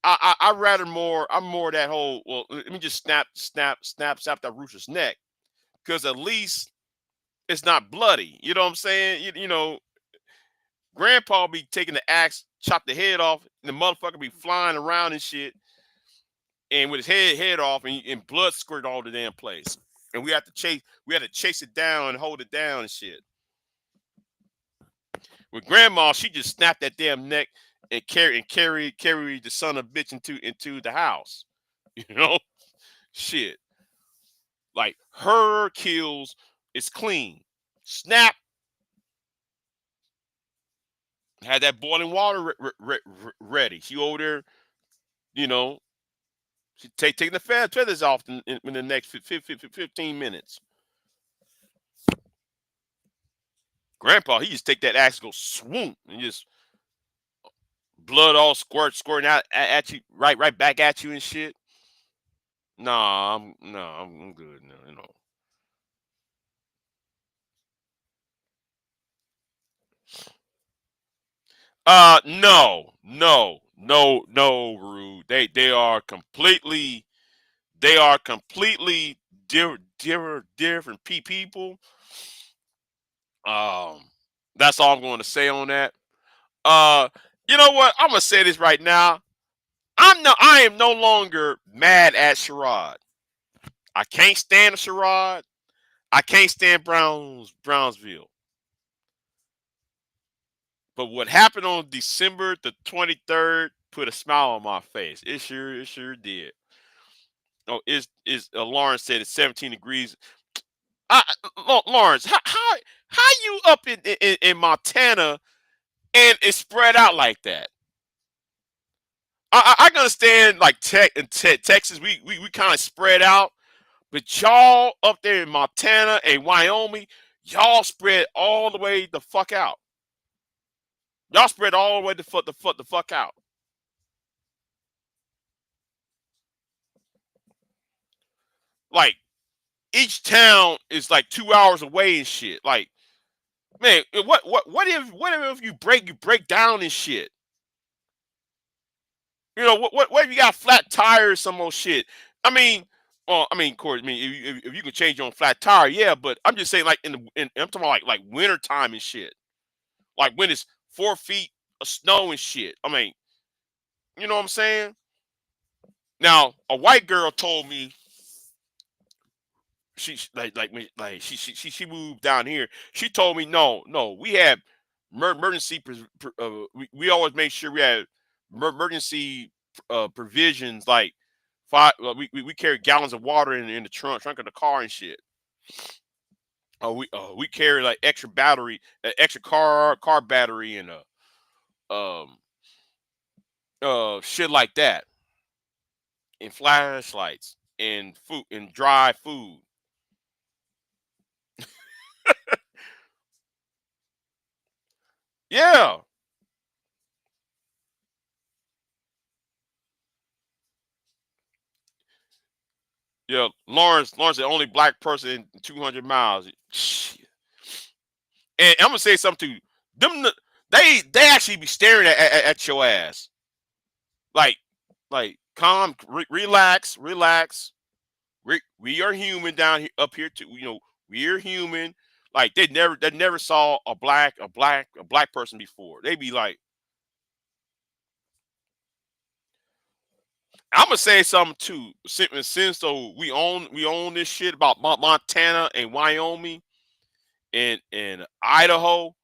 I rather more I'm more that whole well let me just snap that rooster's neck because at least it's not bloody. You know what I'm saying? Grandpa be taking the axe, chop the head off, and the motherfucker be flying around and shit, and with his head off, and blood squirt all the damn place. And we had to chase it down and hold it down and shit. With grandma, she just snapped that damn neck and carry the son of a bitch into the house. You know, shit. Like her kills is clean. Snap had that boiling water ready. She over there, you know, she taking the feathers off in the next 15 minutes. Grandpa, he just take that axe, and go swoop, and just blood all squirting out at you, right back at you and shit. Nah, I'm good now. No, no, no, no, Rude. They are completely different people. Um, that's all I'm going to say on that. Uh, you know what? I'm gonna say this right now. I am no longer mad at Sherrod. I can't stand Sherrod. I can't stand Brownsville. But what happened on December the 23rd put a smile on my face. It sure did. Oh, is Lawrence said it's 17 degrees. Lawrence, how you up in Montana and it's spread out like that? I can understand like Texas, we kind of spread out, but y'all up there in Montana and Wyoming, y'all spread all the way the fuck out. Y'all spread all the way the fuck out. Like each town is like 2 hours away and shit. Like man, what if you break down and shit? What if you got flat tires, some more shit? I mean, well, I mean, of course, I mean, if you can change your own flat tire, yeah. But I'm just saying, like I'm talking about like winter time and shit. Like when it's 4 feet of snow and shit. I mean, you know what I'm saying? Now, a white girl told me she moved down here. She told me no, we have emergency we always make sure we have emergency provisions like five we carry gallons of water in the trunk of the car and shit. We carry like extra battery, extra car battery and um shit like that, and flashlights and food and dry food. Yeah, yeah. Lawrence, the only black person in 200 miles. Shit. And I'm gonna say something to you. They actually be staring at your ass. Like, calm, relax. We are human down here up here too. We're human. Like they never saw a black person before. They be like, I'm gonna say something too. Since though we own this shit about Montana and Wyoming and Idaho.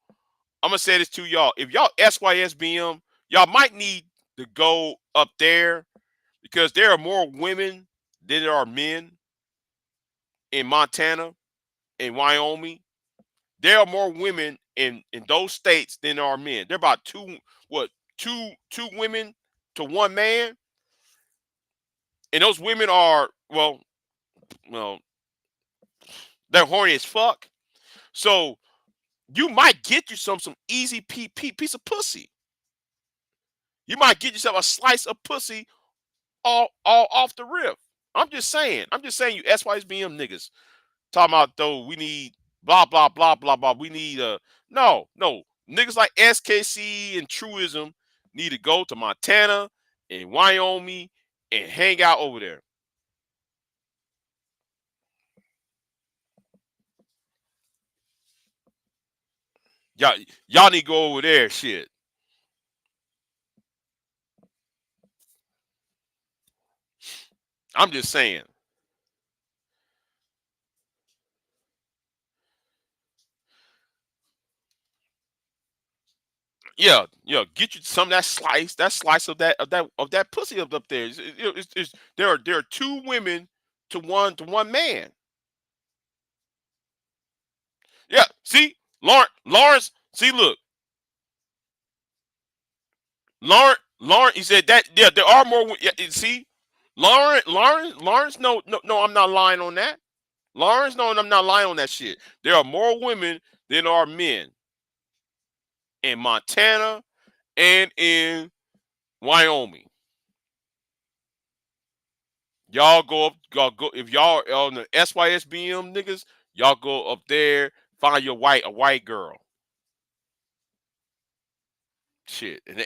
I'm gonna say this to y'all. If y'all SYSBM, y'all might need to go up there because there are more women than there are men in Montana and Wyoming. There are more women in those states than there are men. There are about what two women to one man, and those women are well they're horny as fuck. So you might get you some easy piece of pussy. You might get yourself a slice of pussy all off the rip. I'm just saying. I'm just saying you SYSBM niggas talking about though we need blah blah blah blah blah. We need no niggas like SKC and Truism need to go to Montana and Wyoming and hang out over there. Y'all y'all need to go over there. Shit. I'm just saying. Yeah, yeah. Get you some of that slice of that pussy up there. There are two women to one man. Yeah. See, Lawrence. See, look, Lawrence. He said that. Yeah, there are more. Yeah, see, Lawrence. No, no, no. I'm not lying on that. Lawrence. No, I'm not lying on that shit. There are more women than there are men in Montana and in Wyoming. Y'all go up, y'all go if y'all are on the SYSBM niggas, y'all go up there, find your a white girl. Shit. And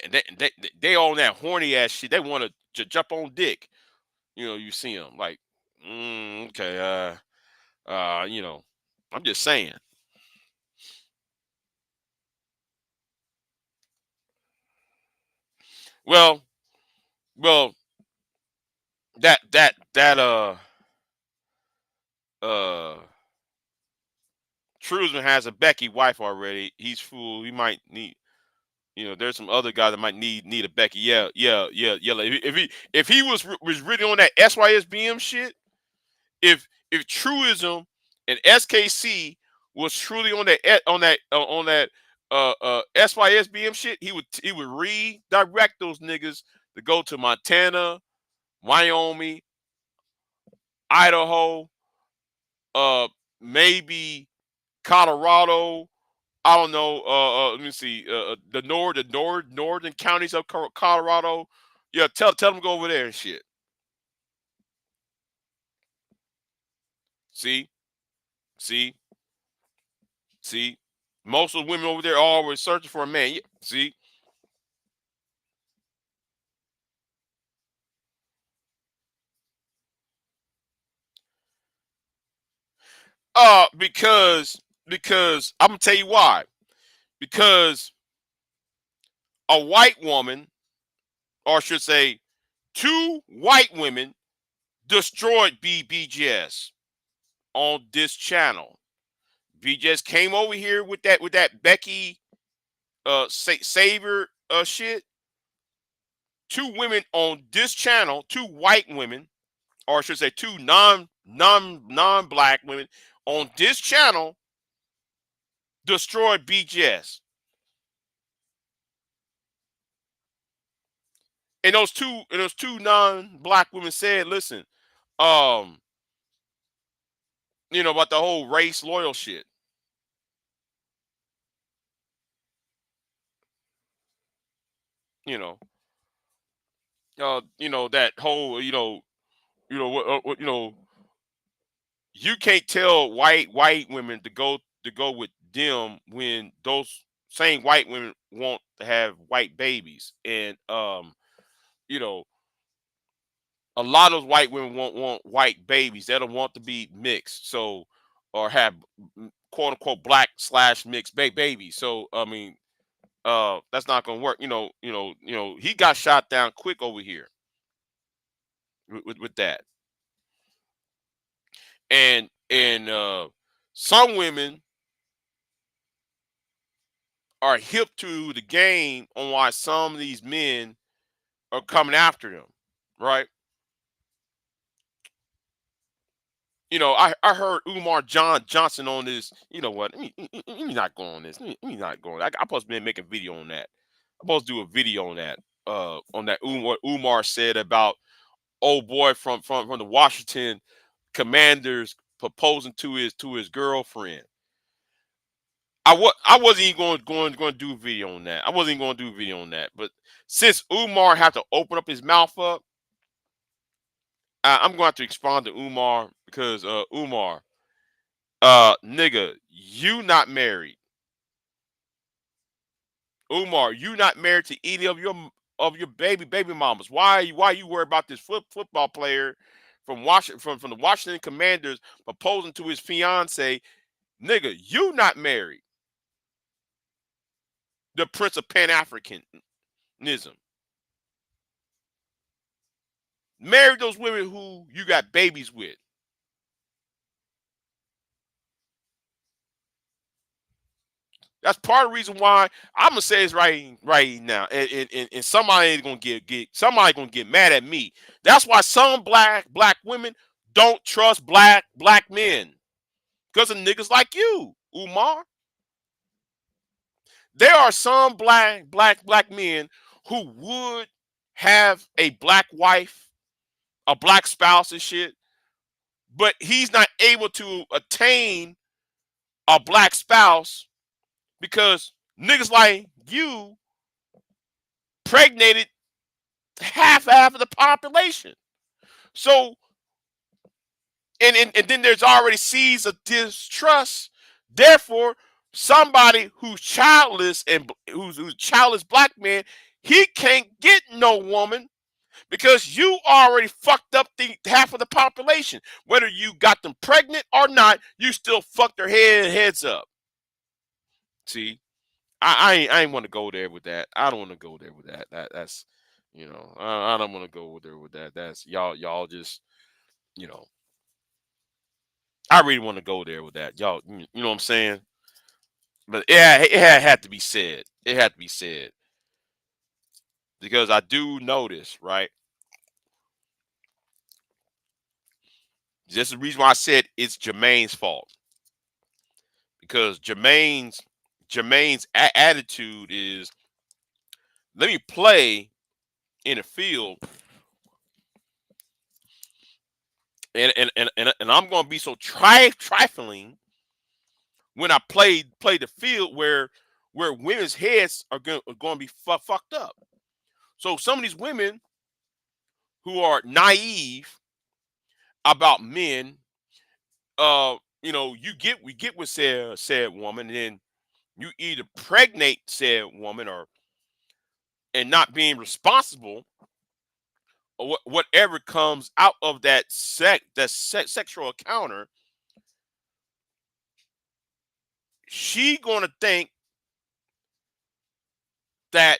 they on that horny ass shit. They want to jump on dick. You see them like, okay, you know, I'm just saying. Well, well, uh Truesman has a Becky wife already. He's fool. He might need. There's some other guys that might need a Becky. Yeah, yeah, yeah, yeah. Like, if he was really on that SYSBM shit, if Truism and SKC was truly on that SYSBM shit, he would redirect those niggas to go to Montana, Wyoming, Idaho, uh, maybe Colorado. I don't know. Let me see. The northern counties of Colorado. Yeah, tell them to go over there and shit. See, see, see. Most of the women over there are always searching for a man. Yeah, see, because I'm gonna tell you why. Because a white woman, or I should say, two white women destroyed BBGS on this channel. BGS came over here with that Becky Savior shit. Two women on this channel, two white women, or I should say two non black women on this channel destroyed BGS. And those two non-black women said, listen, um, about the whole race loyal shit. You know, that whole, what you can't tell white women to go with them when those same white women want to have white babies. And you know A lot of those white women want white babies. They don't want to be mixed. So, or have quote unquote black slash mixed babies. So I mean, that's not gonna work. He got shot down quick over here with that. And some women are hip to the game on why some of these men are coming after them, right? I heard Umar Johnson on this. You know what? Let me not go on this. Let me not go on. I'm supposed to be making a video on that. I'm supposed to do a video on that. On that what Umar said about old boy from the Washington Commanders proposing to his girlfriend. I wasn't even going to do a video on that. I wasn't even going to do a video on that. But since Umar had to open up his mouth up, I'm going to have to respond to Umar because Umar, nigga, you not married. Umar, you not married to any of your baby mamas. Why you worry about this football player from Washington from the Washington Commanders proposing to his fiance? Nigga, you not married. The Prince of Pan Africanism. Marry those women who you got babies with. That's part of the reason why I'm gonna say it's right now, and somebody ain't gonna get mad at me. That's why some black women don't trust black men because of niggas like you, Umar. There are some black men who would have a black wife, a black spouse, and shit, but he's not able to attain a black spouse because niggas like you pregnated half of the population. So and then there's already seeds of distrust. Therefore, somebody who's childless and who's childless black man, he can't get no woman because you already fucked up the half of the population. Whether you got them pregnant or not, you still fucked their heads up. See, I ain't want to go there with that. I don't want to go there with that. That's I don't want to go there with that. That's y'all just you know I really want to go there with that. Y'all, you know what I'm saying? But yeah, it had to be said. It had to be said because I do notice, right? This is the reason why I said it's Jermaine's fault because Jermaine's attitude is let me play in the field and I'm gonna be so trifling when I play the field where women's heads are going to be fucked up. So some of these women who are naive about men, we get with said woman, and then you either pregnate said woman or and not being responsible or whatever comes out of that sexual encounter, she gonna think that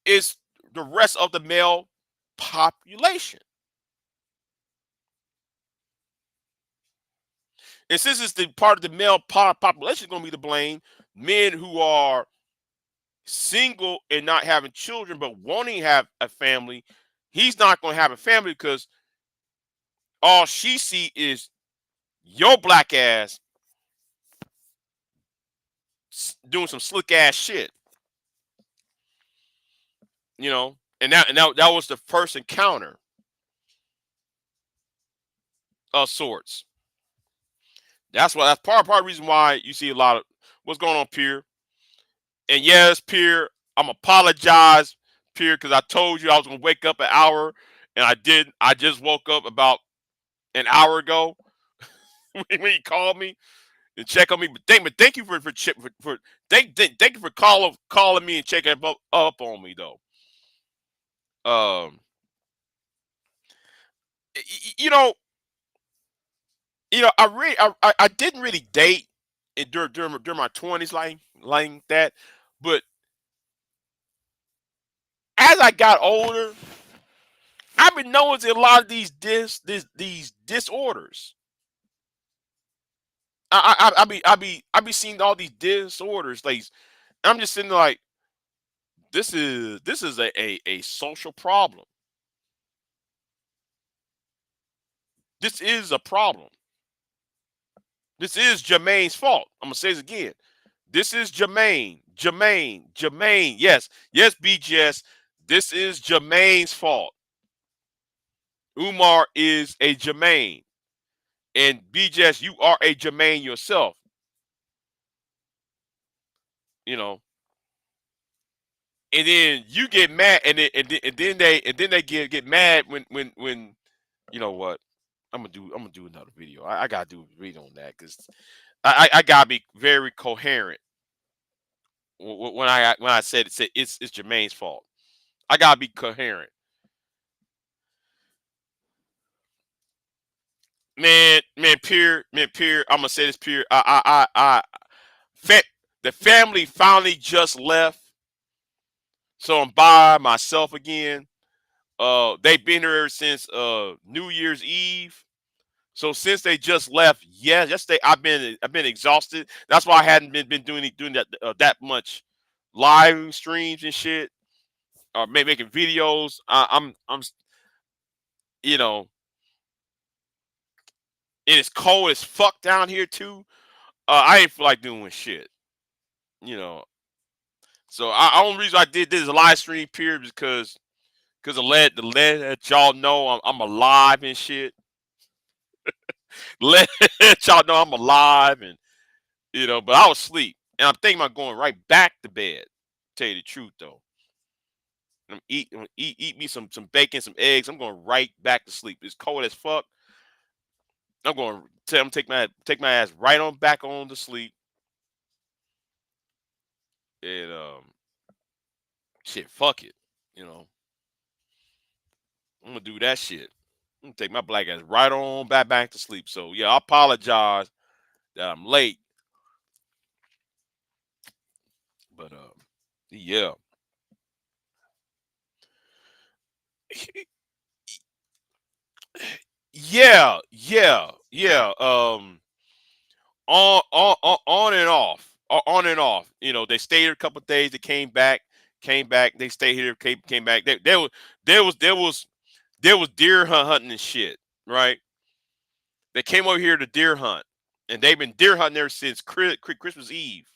it's the rest of the male population. And since it's the part of the male population going to be to blame, men who are single and not having children but wanting to have a family, he's not going to have a family because all she see is your black ass doing some slick ass shit, and that was the first encounter of sorts. That's part of the reason why you see a lot of what's going on, Pierre. And yes, Pierre, I'm apologize, Pierre, because I told you I was gonna wake up an hour, and I didn't. I just woke up about an hour ago when he called me and check on me. But thank you thank you for calling me and checking up on me though. Um, You know, I didn't really date during my 20s like that, but as I got older, I've been noticing a lot of these disorders. I be seeing all these disorders. Like I'm just sitting there like this is a social problem. This is a problem. This is Jermaine's fault. I'm gonna say this again. This is Jermaine. Yes, yes, BGS. This is Jermaine's fault. Umar is a Jermaine, and BGS, you are a Jermaine yourself. You know, and then you get mad, and then they get mad when you know what. I'm gonna do another video. I gotta do a video on that because I gotta be very coherent when I said it's Jermaine's fault. I gotta be coherent. Man, I'm gonna say this, Pierre. Fa- the family finally just left, so I'm by myself again. They've been here since New Year's Eve. So since they just left, yeah, yesterday I've been exhausted. That's why I hadn't been doing that much live streams and shit, or making videos. I'm you know, and it's cold as fuck down here too. I ain't feel like doing shit. You know, so only reason I did this live stream period is because let y'all know I'm alive and shit. Let y'all know I'm alive and but I was asleep and I'm thinking about going right back to bed. Tell you the truth though, I'm eat me some bacon, some eggs. I'm going right back to sleep. It's cold as fuck. I'm take my ass right on back on to sleep and shit. Fuck it. You know I'm gonna do that shit. I'm gonna take my black ass right on back to sleep. So yeah, I apologize that I'm late, but yeah, yeah. On and off, on and off. They stayed here a couple of days. They came back. They stayed here, came back. There was deer hunting and shit, right? They came over here to deer hunt, and they've been deer hunting ever since Christmas Eve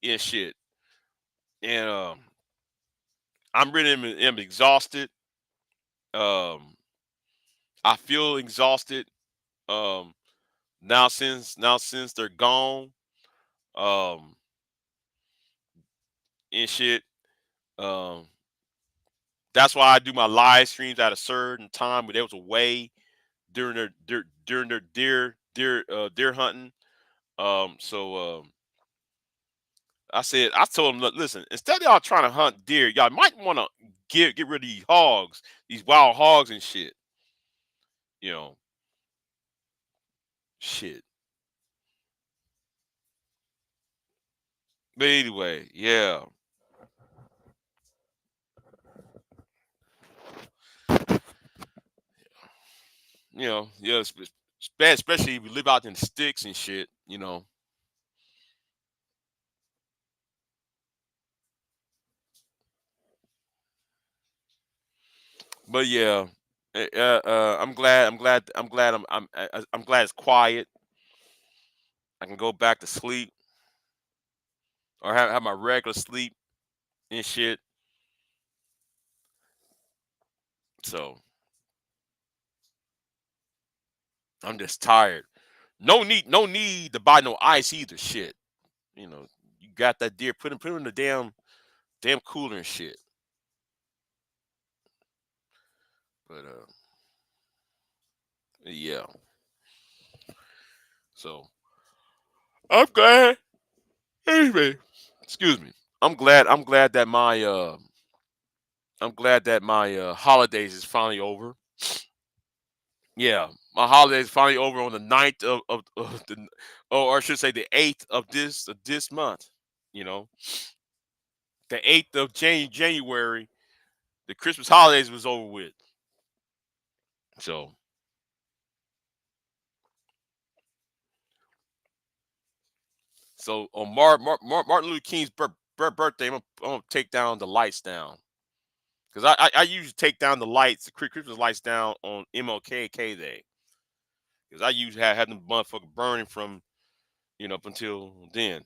and shit. And I'm really am exhausted. Um, I feel exhausted. Um, now since they're gone, um, and shit. Um, that's why I do my live streams at a certain time when they was away during their deer hunting. So I told them, look, listen, instead of y'all trying to hunt deer, y'all might want to get rid of these hogs, these wild hogs and shit. You know, shit. But anyway, yeah, yeah, it's bad, especially if you live out in the sticks and shit. But yeah, I'm glad it's quiet. I can go back to sleep or have my regular sleep and shit. So I'm just tired. No need to buy no ice either. Shit, you got that deer. Put him in the damn cooler and shit. But yeah. So I'm glad. Anyway, excuse me. I'm glad that my holidays is finally over. Yeah, my holiday is finally over on the 9th of the, or I should say the 8th of this month. You know, the 8th of January, the Christmas holidays was over with. So, on Martin Luther King's birthday, I'm gonna take down the lights down because I usually take down the lights, the Christmas lights down on MLK Day because I usually have them motherfucker burning from up until then.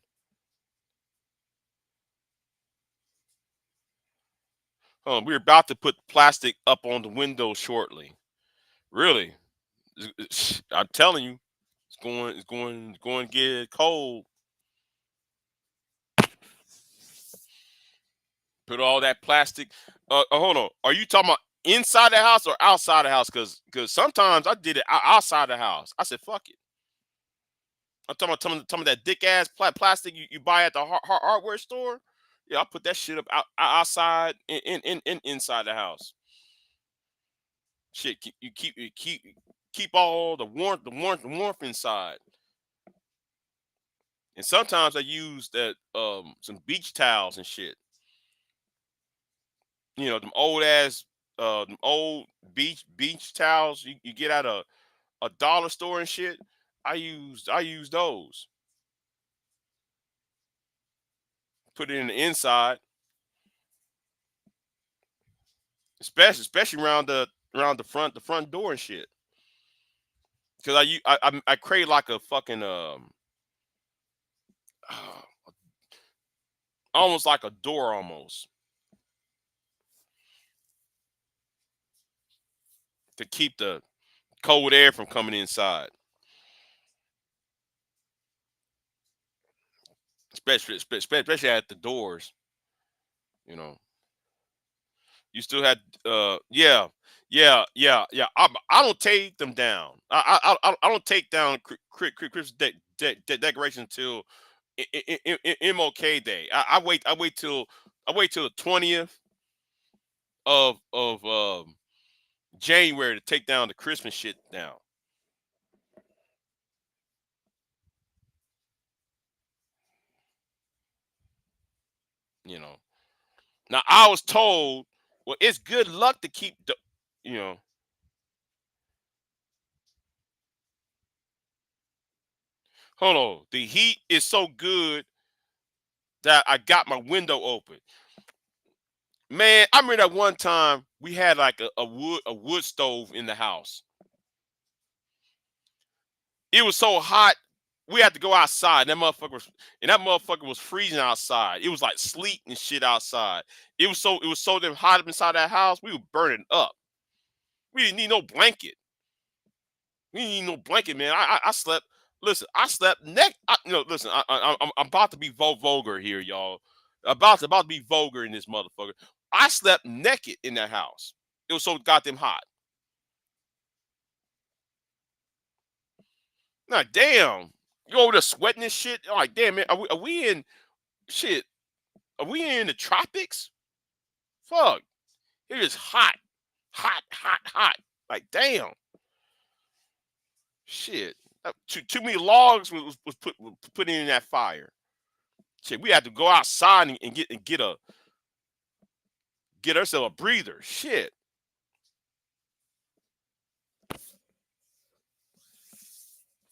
We're about to put plastic up on the window shortly. Really, I'm telling you, it's going to get cold. Put all that plastic. Hold on. Are you talking about inside the house or outside the house? Because sometimes I did it outside the house. I said fuck it. I'm talking about some of that dick ass plastic you buy at the hardware store. Yeah, I put that shit up outside and inside the house. Shit, keep all the warmth inside. And sometimes I use that some beach towels and shit. Them old ass them old beach towels you get at a dollar store and shit. I use those. Put it in the inside, especially around the front door and shit. Cause I create like a fucking almost like a door almost to keep the cold air from coming inside. Especially at the doors. You know, you still had yeah. I don't take them down. I don't take down Christmas decoration until MLK Day. I wait till the 20th of January to take down the Christmas shit down. You know. Now I was told, well, it's good luck to keep the, you know, hold on. The heat is so good that I got my window open. Man, I remember that one time we had like a wood stove in the house. It was so hot, we had to go outside. That motherfucker was freezing outside. It was like sleet and shit outside. It was so damn hot up inside that house. We were burning up. We didn't need no blanket. We didn't need no blanket, man. I slept. Listen, I slept neck. Listen. I'm about to be vulgar here, y'all. About to be vulgar in this motherfucker. I slept naked in that house. It was so goddamn hot. Nah, damn. You over there sweating and shit. Like, damn, man. Are we in shit? Are we in the tropics? Fuck. It is hot, hot, hot, hot. Like, damn. Shit. Too many logs was put in that fire. Shit, we had to go outside and get ourselves a breather. Shit.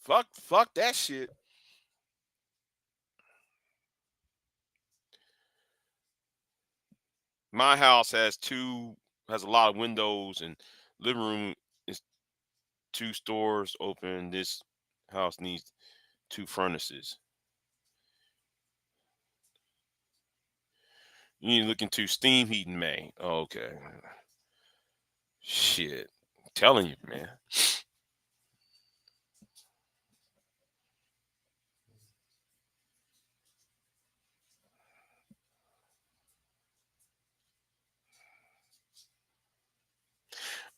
Fuck that shit. My house has a lot of windows and living room is two stores open. This house needs two furnaces. You need to look into steam heating, May. Oh, okay. Shit. I'm telling you, man.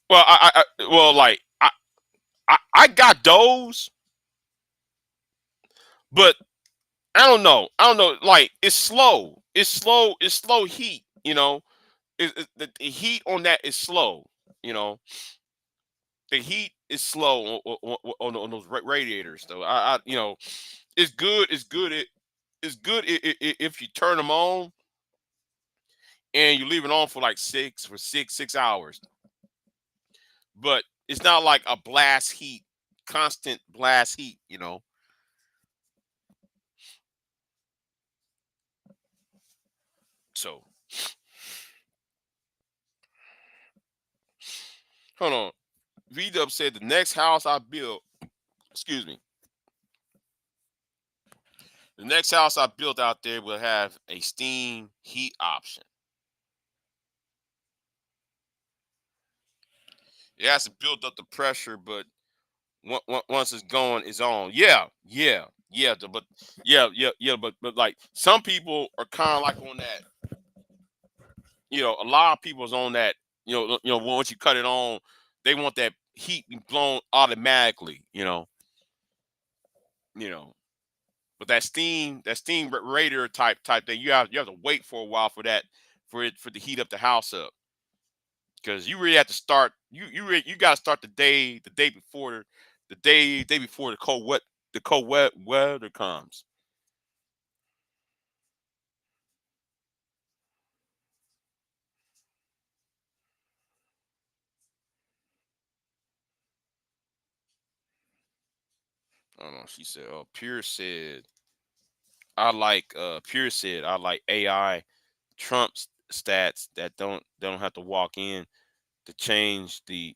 Well, like I got those, but I don't know. I don't know. Like it's slow. It's slow. It's slow heat. The heat on that is slow. You know, the heat. it's slow on those radiators though. I it's good. It's good if you turn them on and you leave it on for like 6 hours. But it's not like a blast heat, constant blast heat. So hold on. V Dub said the next house I build, excuse me, the next house I built out there will have a steam heat option. It has to build up the pressure, but once it's going, it's on. Yeah, yeah, yeah. But yeah. But like some people are kind of like on that. A lot of people's on that. Once you cut it on, they want that heat be blown automatically. You know. But that steam radiator type thing, you have to wait for a while for that for to heat up the house up because you really have to start you got to start the day before the day before the cold weather comes. I don't know. She said, "Oh, Pure said I like AI Trump's stats that don't have to walk in to change to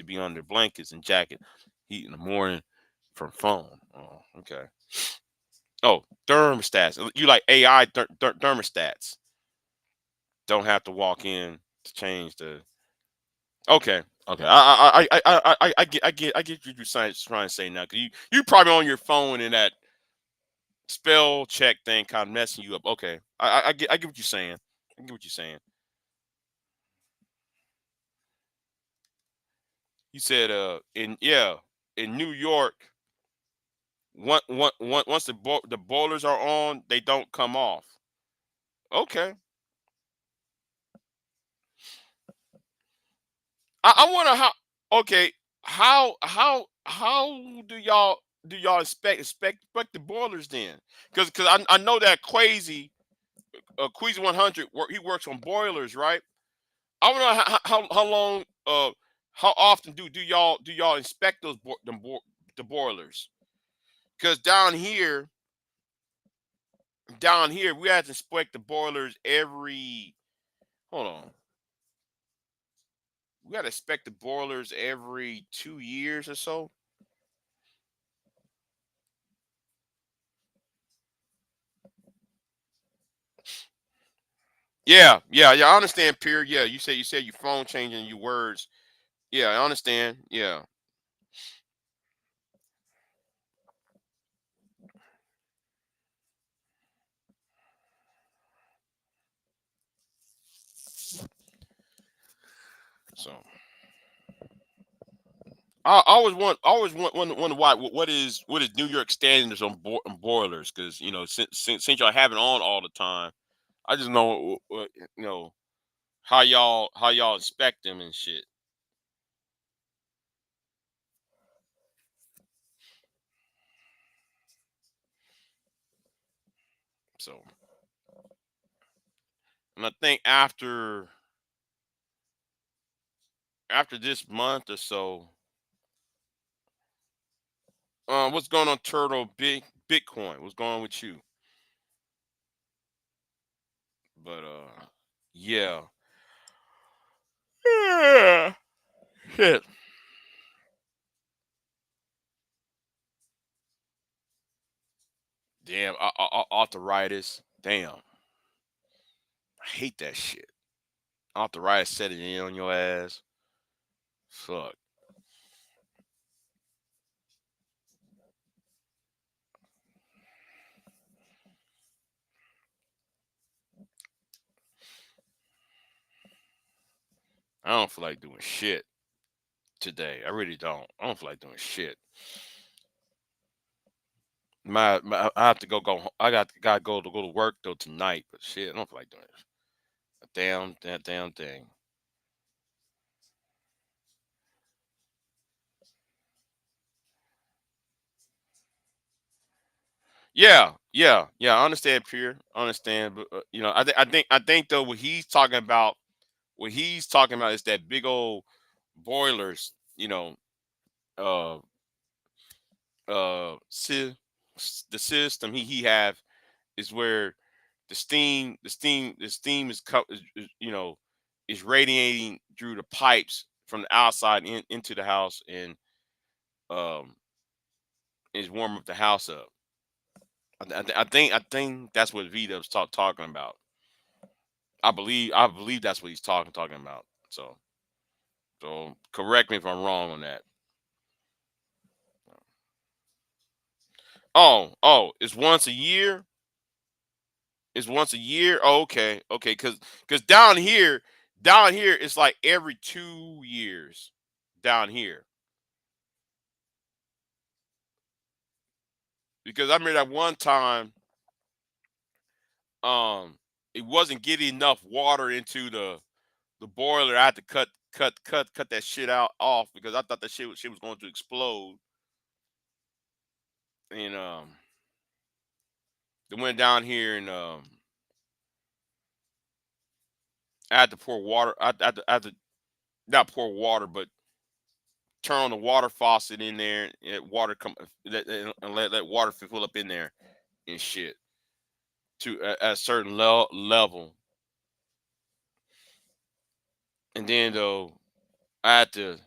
be on their blankets and jacket heat in the morning from phone." Oh, okay. Oh, thermostats. You like AI thermostats? Don't have to walk in to change the. Okay. Okay. I get what you're trying to say now. 'Cause you probably on your phone and that spell check thing kind of messing you up. Okay. I get what you're saying. I get what you're saying. You said in New York, once the boilers are on, they don't come off. Okay. I wonder how. Okay, how do y'all expect the boilers then? Because I know that Queasy 100 he works on boilers, right? I don't know how long how often do y'all inspect the boilers? Because down here we have to inspect the boilers every. Hold on. We got to inspect the boilers every 2 years or so. Yeah. I understand. Period. Yeah, you said your phone changing your words. Yeah, I understand. Yeah. So I always wonder why what is New York standards on boilers? Because since y'all have it on all the time, I just know how y'all inspect them and shit. So and I think after this month or so, what's going on, Turtle? Bitcoin. What's going on with you? But yeah. Yeah. Shit. Damn. Arthritis. Damn. I hate that shit. Arthritis setting in on your ass. Fuck. I don't feel like doing shit today. I really don't. I don't feel like doing shit. I have to I got to go to work though tonight. But shit, I don't feel like doing a damn thing. Yeah, yeah, yeah. I understand, Pierre. I understand, but I think though what he's talking about is that big old boilers. Uh, the system he have is where the steam is radiating through the pipes from the outside into the house and um is warming up the house up. I think that's what Vito's talking about. I believe that's what he's talking about. So correct me if I'm wrong on that. Oh, it's once a year. It's once a year. Oh, okay, okay. Because down here it's like every 2 years. Down here, because I remember that one time, um, it wasn't getting enough water into the boiler. I had to cut that shit out off because I thought that shit was going to explode. And they went down here and I had to pour water. I had to not pour water, but turn on the water faucet in there and water come and let water fill up in there and shit to a certain level. And then though I had to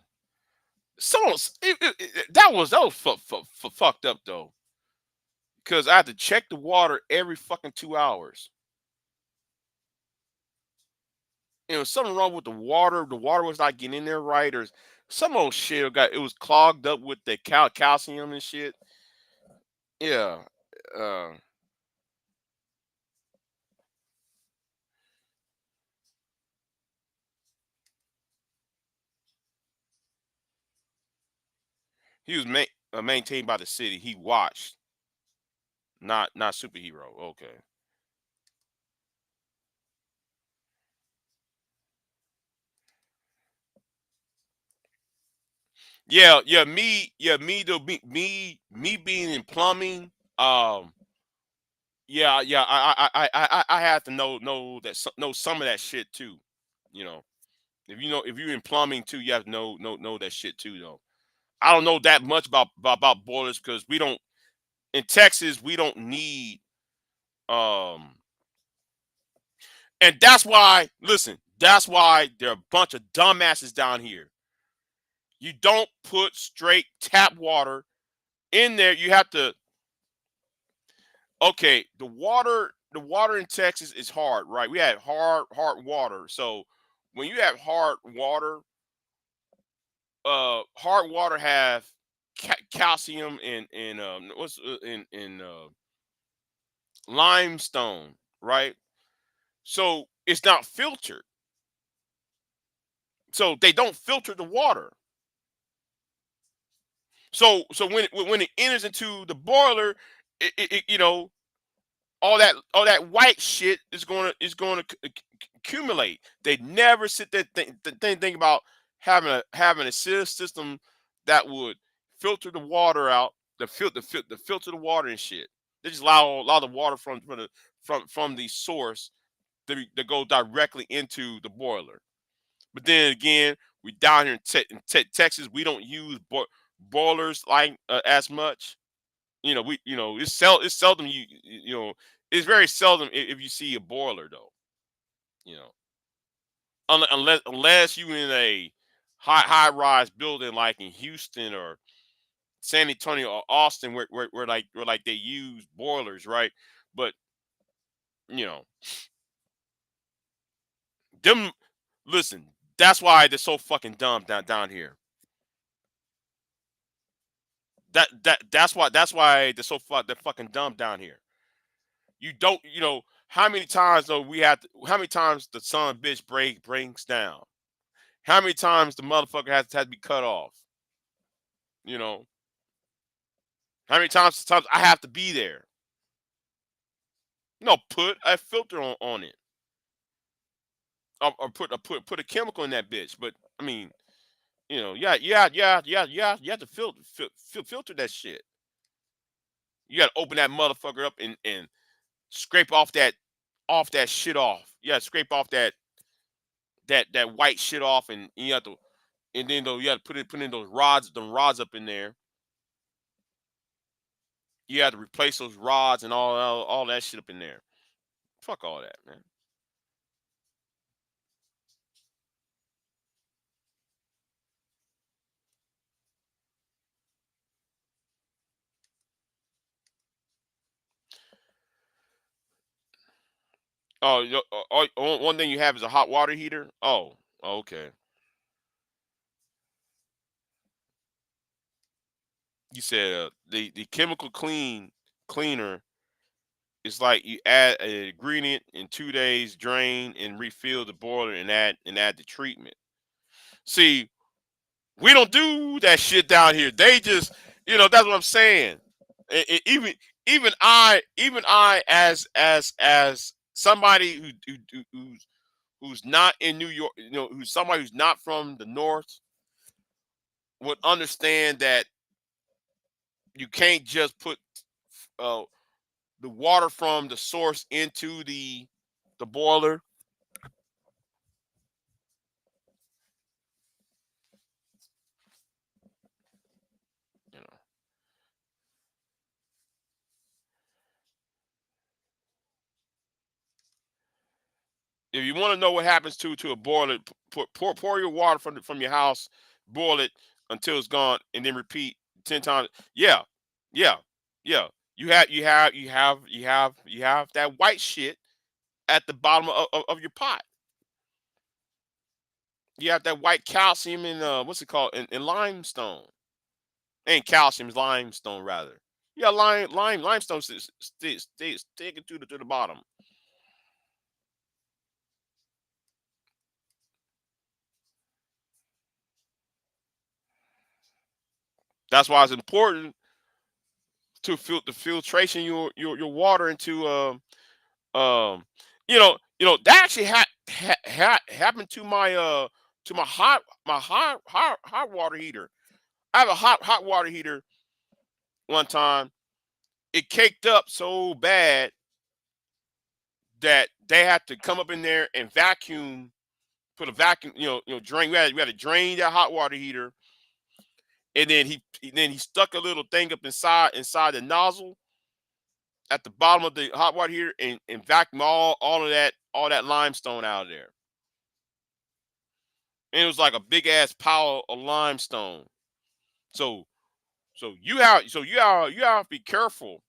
that was fucked up though, because I had to check the water every fucking 2 hours. And was something wrong with the water. The water was not getting in there right, or some old shit got it was clogged up with the calcium and shit. Yeah. Uh, he was maintained by the city. He watched, not superhero. Okay. Yeah. Me being in plumbing. Yeah. I have to know some of that shit too. You know, if you're in plumbing too, you have to know that shit too though. I don't know that much about boilers because we don't in Texas we don't need um and that's why listen, that's why there are a bunch of dumbasses down here. You don't put straight tap water in there. You have to okay, the water in Texas is hard, right? We have hard water. So when you have hard water have calcium and what's in limestone, right? So it's not filtered. So they don't filter the water. So when it enters into the boiler, it all that white shit is going to accumulate. They never sit there think about having a system that would filter the water out, the filter the water and shit. They just allow the water from the source to go directly into the boiler. But then again, we down here in Texas, we don't use boilers like as much. It's seldom it's very seldom if you see a boiler though. You know, unless you in a high rise building like in Houston or San Antonio or Austin, where they use boilers, right? But you know, them listen. That's why they're so fucking dumb down here. That's why they're fucking dumb down here. You don't how many times though how many times the son bitch breaks down? How many times the motherfucker has to be cut off? You know, how many times I have to be there? Put a filter on it, or put a chemical in that bitch. But I mean, yeah, you have to filter that shit. You got to open that motherfucker up and scrape off that shit off. You got to scrape off that white shit off, and you have to, and then though you got to put in those rods, them rods up in there. You have to replace those rods and all that shit up in there. Fuck all that, man. Oh, one thing you have is a hot water heater. Oh, okay. You said the chemical cleaner is like you add an ingredient in 2 days, drain and refill the boiler and add the treatment. See, we don't do that shit down here. They just, that's what I'm saying. Even I as somebody who's not in New York, who's somebody who's not from the north, would understand that you can't just put uh, the water from the source into the boiler. You know, if you want to know what happens to a boiler, pour your water from your house, boil it until it's gone, and then repeat 10 times. Yeah, yeah, yeah. You have that white shit at the bottom of your pot. You have that white calcium in what's it called in limestone. Ain't calcium, it's limestone rather. Yeah, limestone sticking to the bottom. That's why it's important to the filtration your water into um that actually happened to my hot water heater. I have a hot water heater. One time it caked up so bad that they had to come up in there and vacuum, put a vacuum, drain. We had to drain that hot water heater, and then he stuck a little thing up inside the nozzle at the bottom of the hot water heater, and vacuum all that limestone out of there. And it was like a big ass pile of limestone. So you have to be careful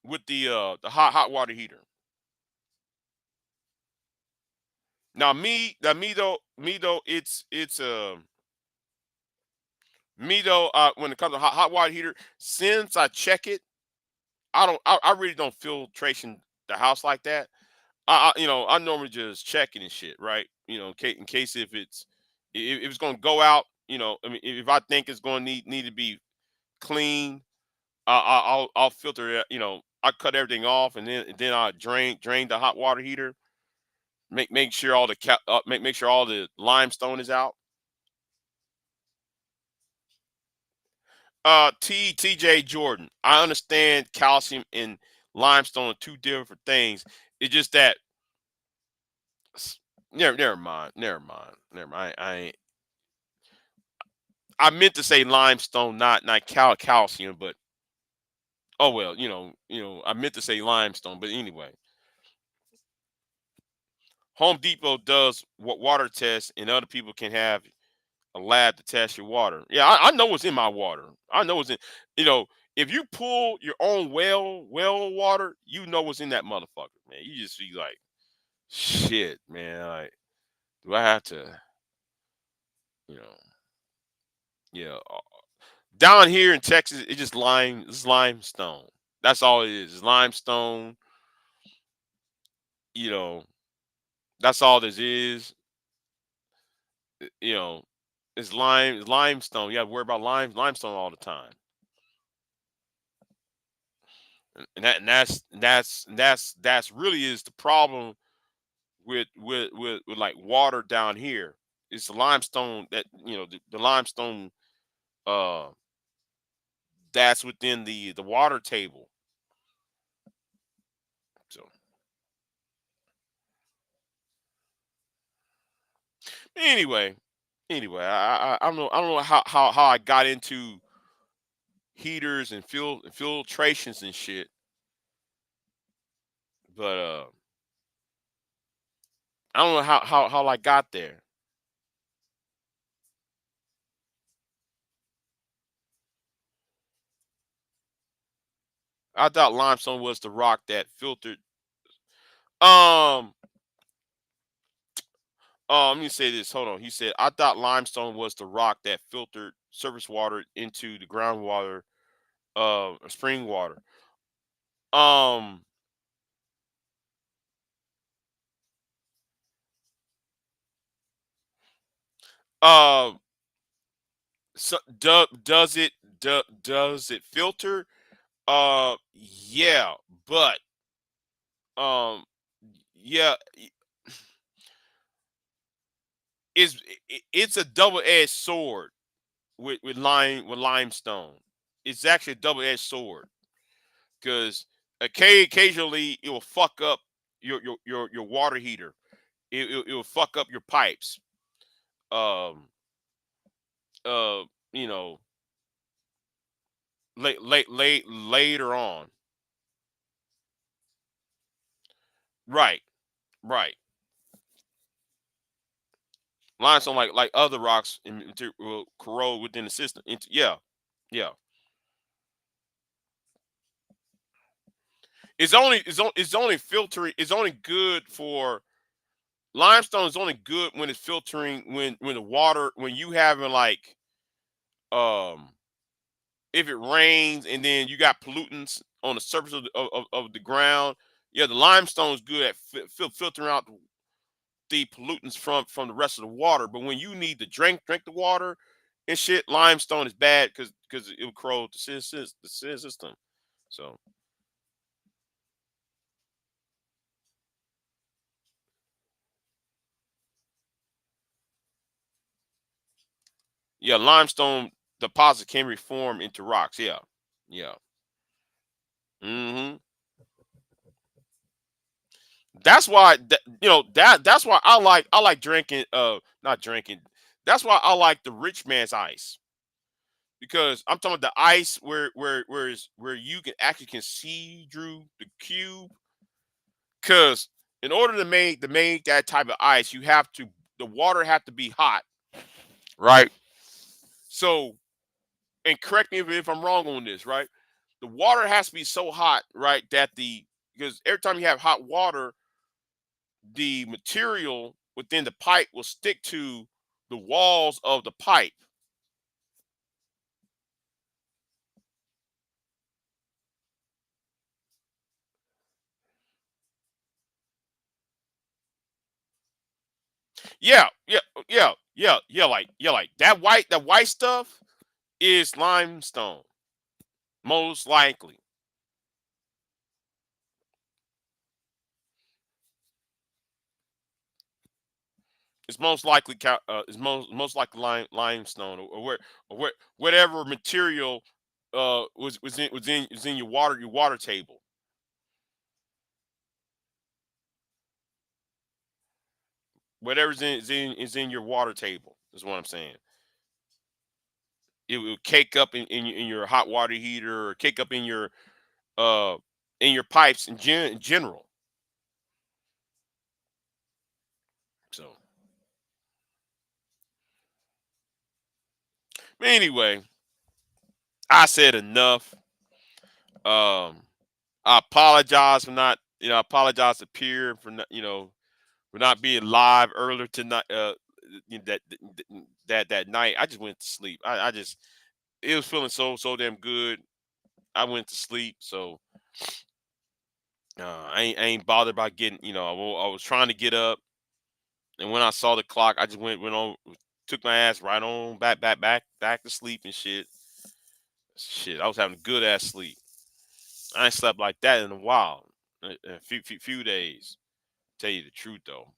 with the hot water heater. Now, me though, when it comes to hot water heater, since I check it, I really don't filtration the house like that. I normally just check it and shit, right? In case if it's gonna go out, I mean, if I think it's gonna need to be clean, I'll filter it. I cut everything off, and then I drain the hot water heater. Make sure all the make sure all the limestone is out. TJ Jordan. I understand calcium and limestone are two different things. It's just that never mind. I meant to say limestone, not calcium, but oh well, I meant to say limestone, but anyway, Home Depot does water tests, and other people can have a lab to test your water. Yeah, I know what's in my water. I know what's in. You know, if you pull your own well water, you know what's in that motherfucker, man. You just be like, shit, man. Like, do I have to, you know, yeah. Down here in Texas, it's just it's limestone. That's all it is. It's limestone. You know, that's all this is. You know, it's limestone. You have to worry about limestone all the time. And that's really is the problem with like water down here. It's the limestone that the limestone uh that's within the water table. So anyway, I don't know how I got into heaters and filtrations and shit, but I don't know how I got there. I thought limestone was the rock that filtered. Um, let me say this. Hold on. He said, I thought limestone was the rock that filtered surface water into the groundwater, spring water. Um, uh, so, does it filter? Yeah, but um, yeah, it's a double edged sword with limestone. It's actually a double edged sword because occasionally it will fuck up your water heater. It will fuck up your pipes. Um, you know, later on. Right, right. Limestone, like other rocks, will corrode within the system. Yeah, yeah. It's only filtering. It's only good for limestone. Is only good when it's filtering when the water when you having like um if it rains and then you got pollutants on the surface of the ground. Yeah, the limestone is good at filtering out the pollutants from the rest of the water. But when you need to drink the water and shit, limestone is bad because it will corrode the system. So yeah, limestone deposit can reform into rocks. Yeah, yeah. Hmm. That's why that's why I like drinking not drinking. That's why I like the rich man's ice because I'm talking about the ice where you can actually can see through the cube. Because in order to make that type of ice, you have to the water have to be hot, right? So, and correct me if I'm wrong on this, right? The water has to be so hot, right, that the because every time you have hot water, the material within the pipe will stick to the walls of the pipe. Yeah, yeah, like that white stuff is limestone, most likely. It's most likely it's most likely limestone or whatever material was in your water table. Whatever's in your water table is what I'm saying. It will cake up in your hot water heater or cake up uh in your pipes in general. So anyway, I said enough. Um, I apologize for not I apologize to Pierre for not for not being live earlier tonight. That night, I just went to sleep. I just it was feeling so damn good. I went to sleep, so I ain't bothered about getting. I was trying to get up, and when I saw the clock, I just went on, took my ass right on back to sleep and shit. Shit, I was having a good ass sleep. I ain't slept like that in a while, a few days. Tell you the truth though.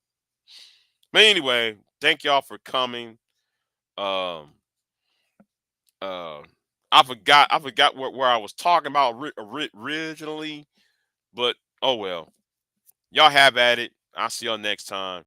But anyway, thank y'all for coming. Um, uh, I forgot where I was talking about originally, but oh well. Y'all have at it. I'll see y'all next time.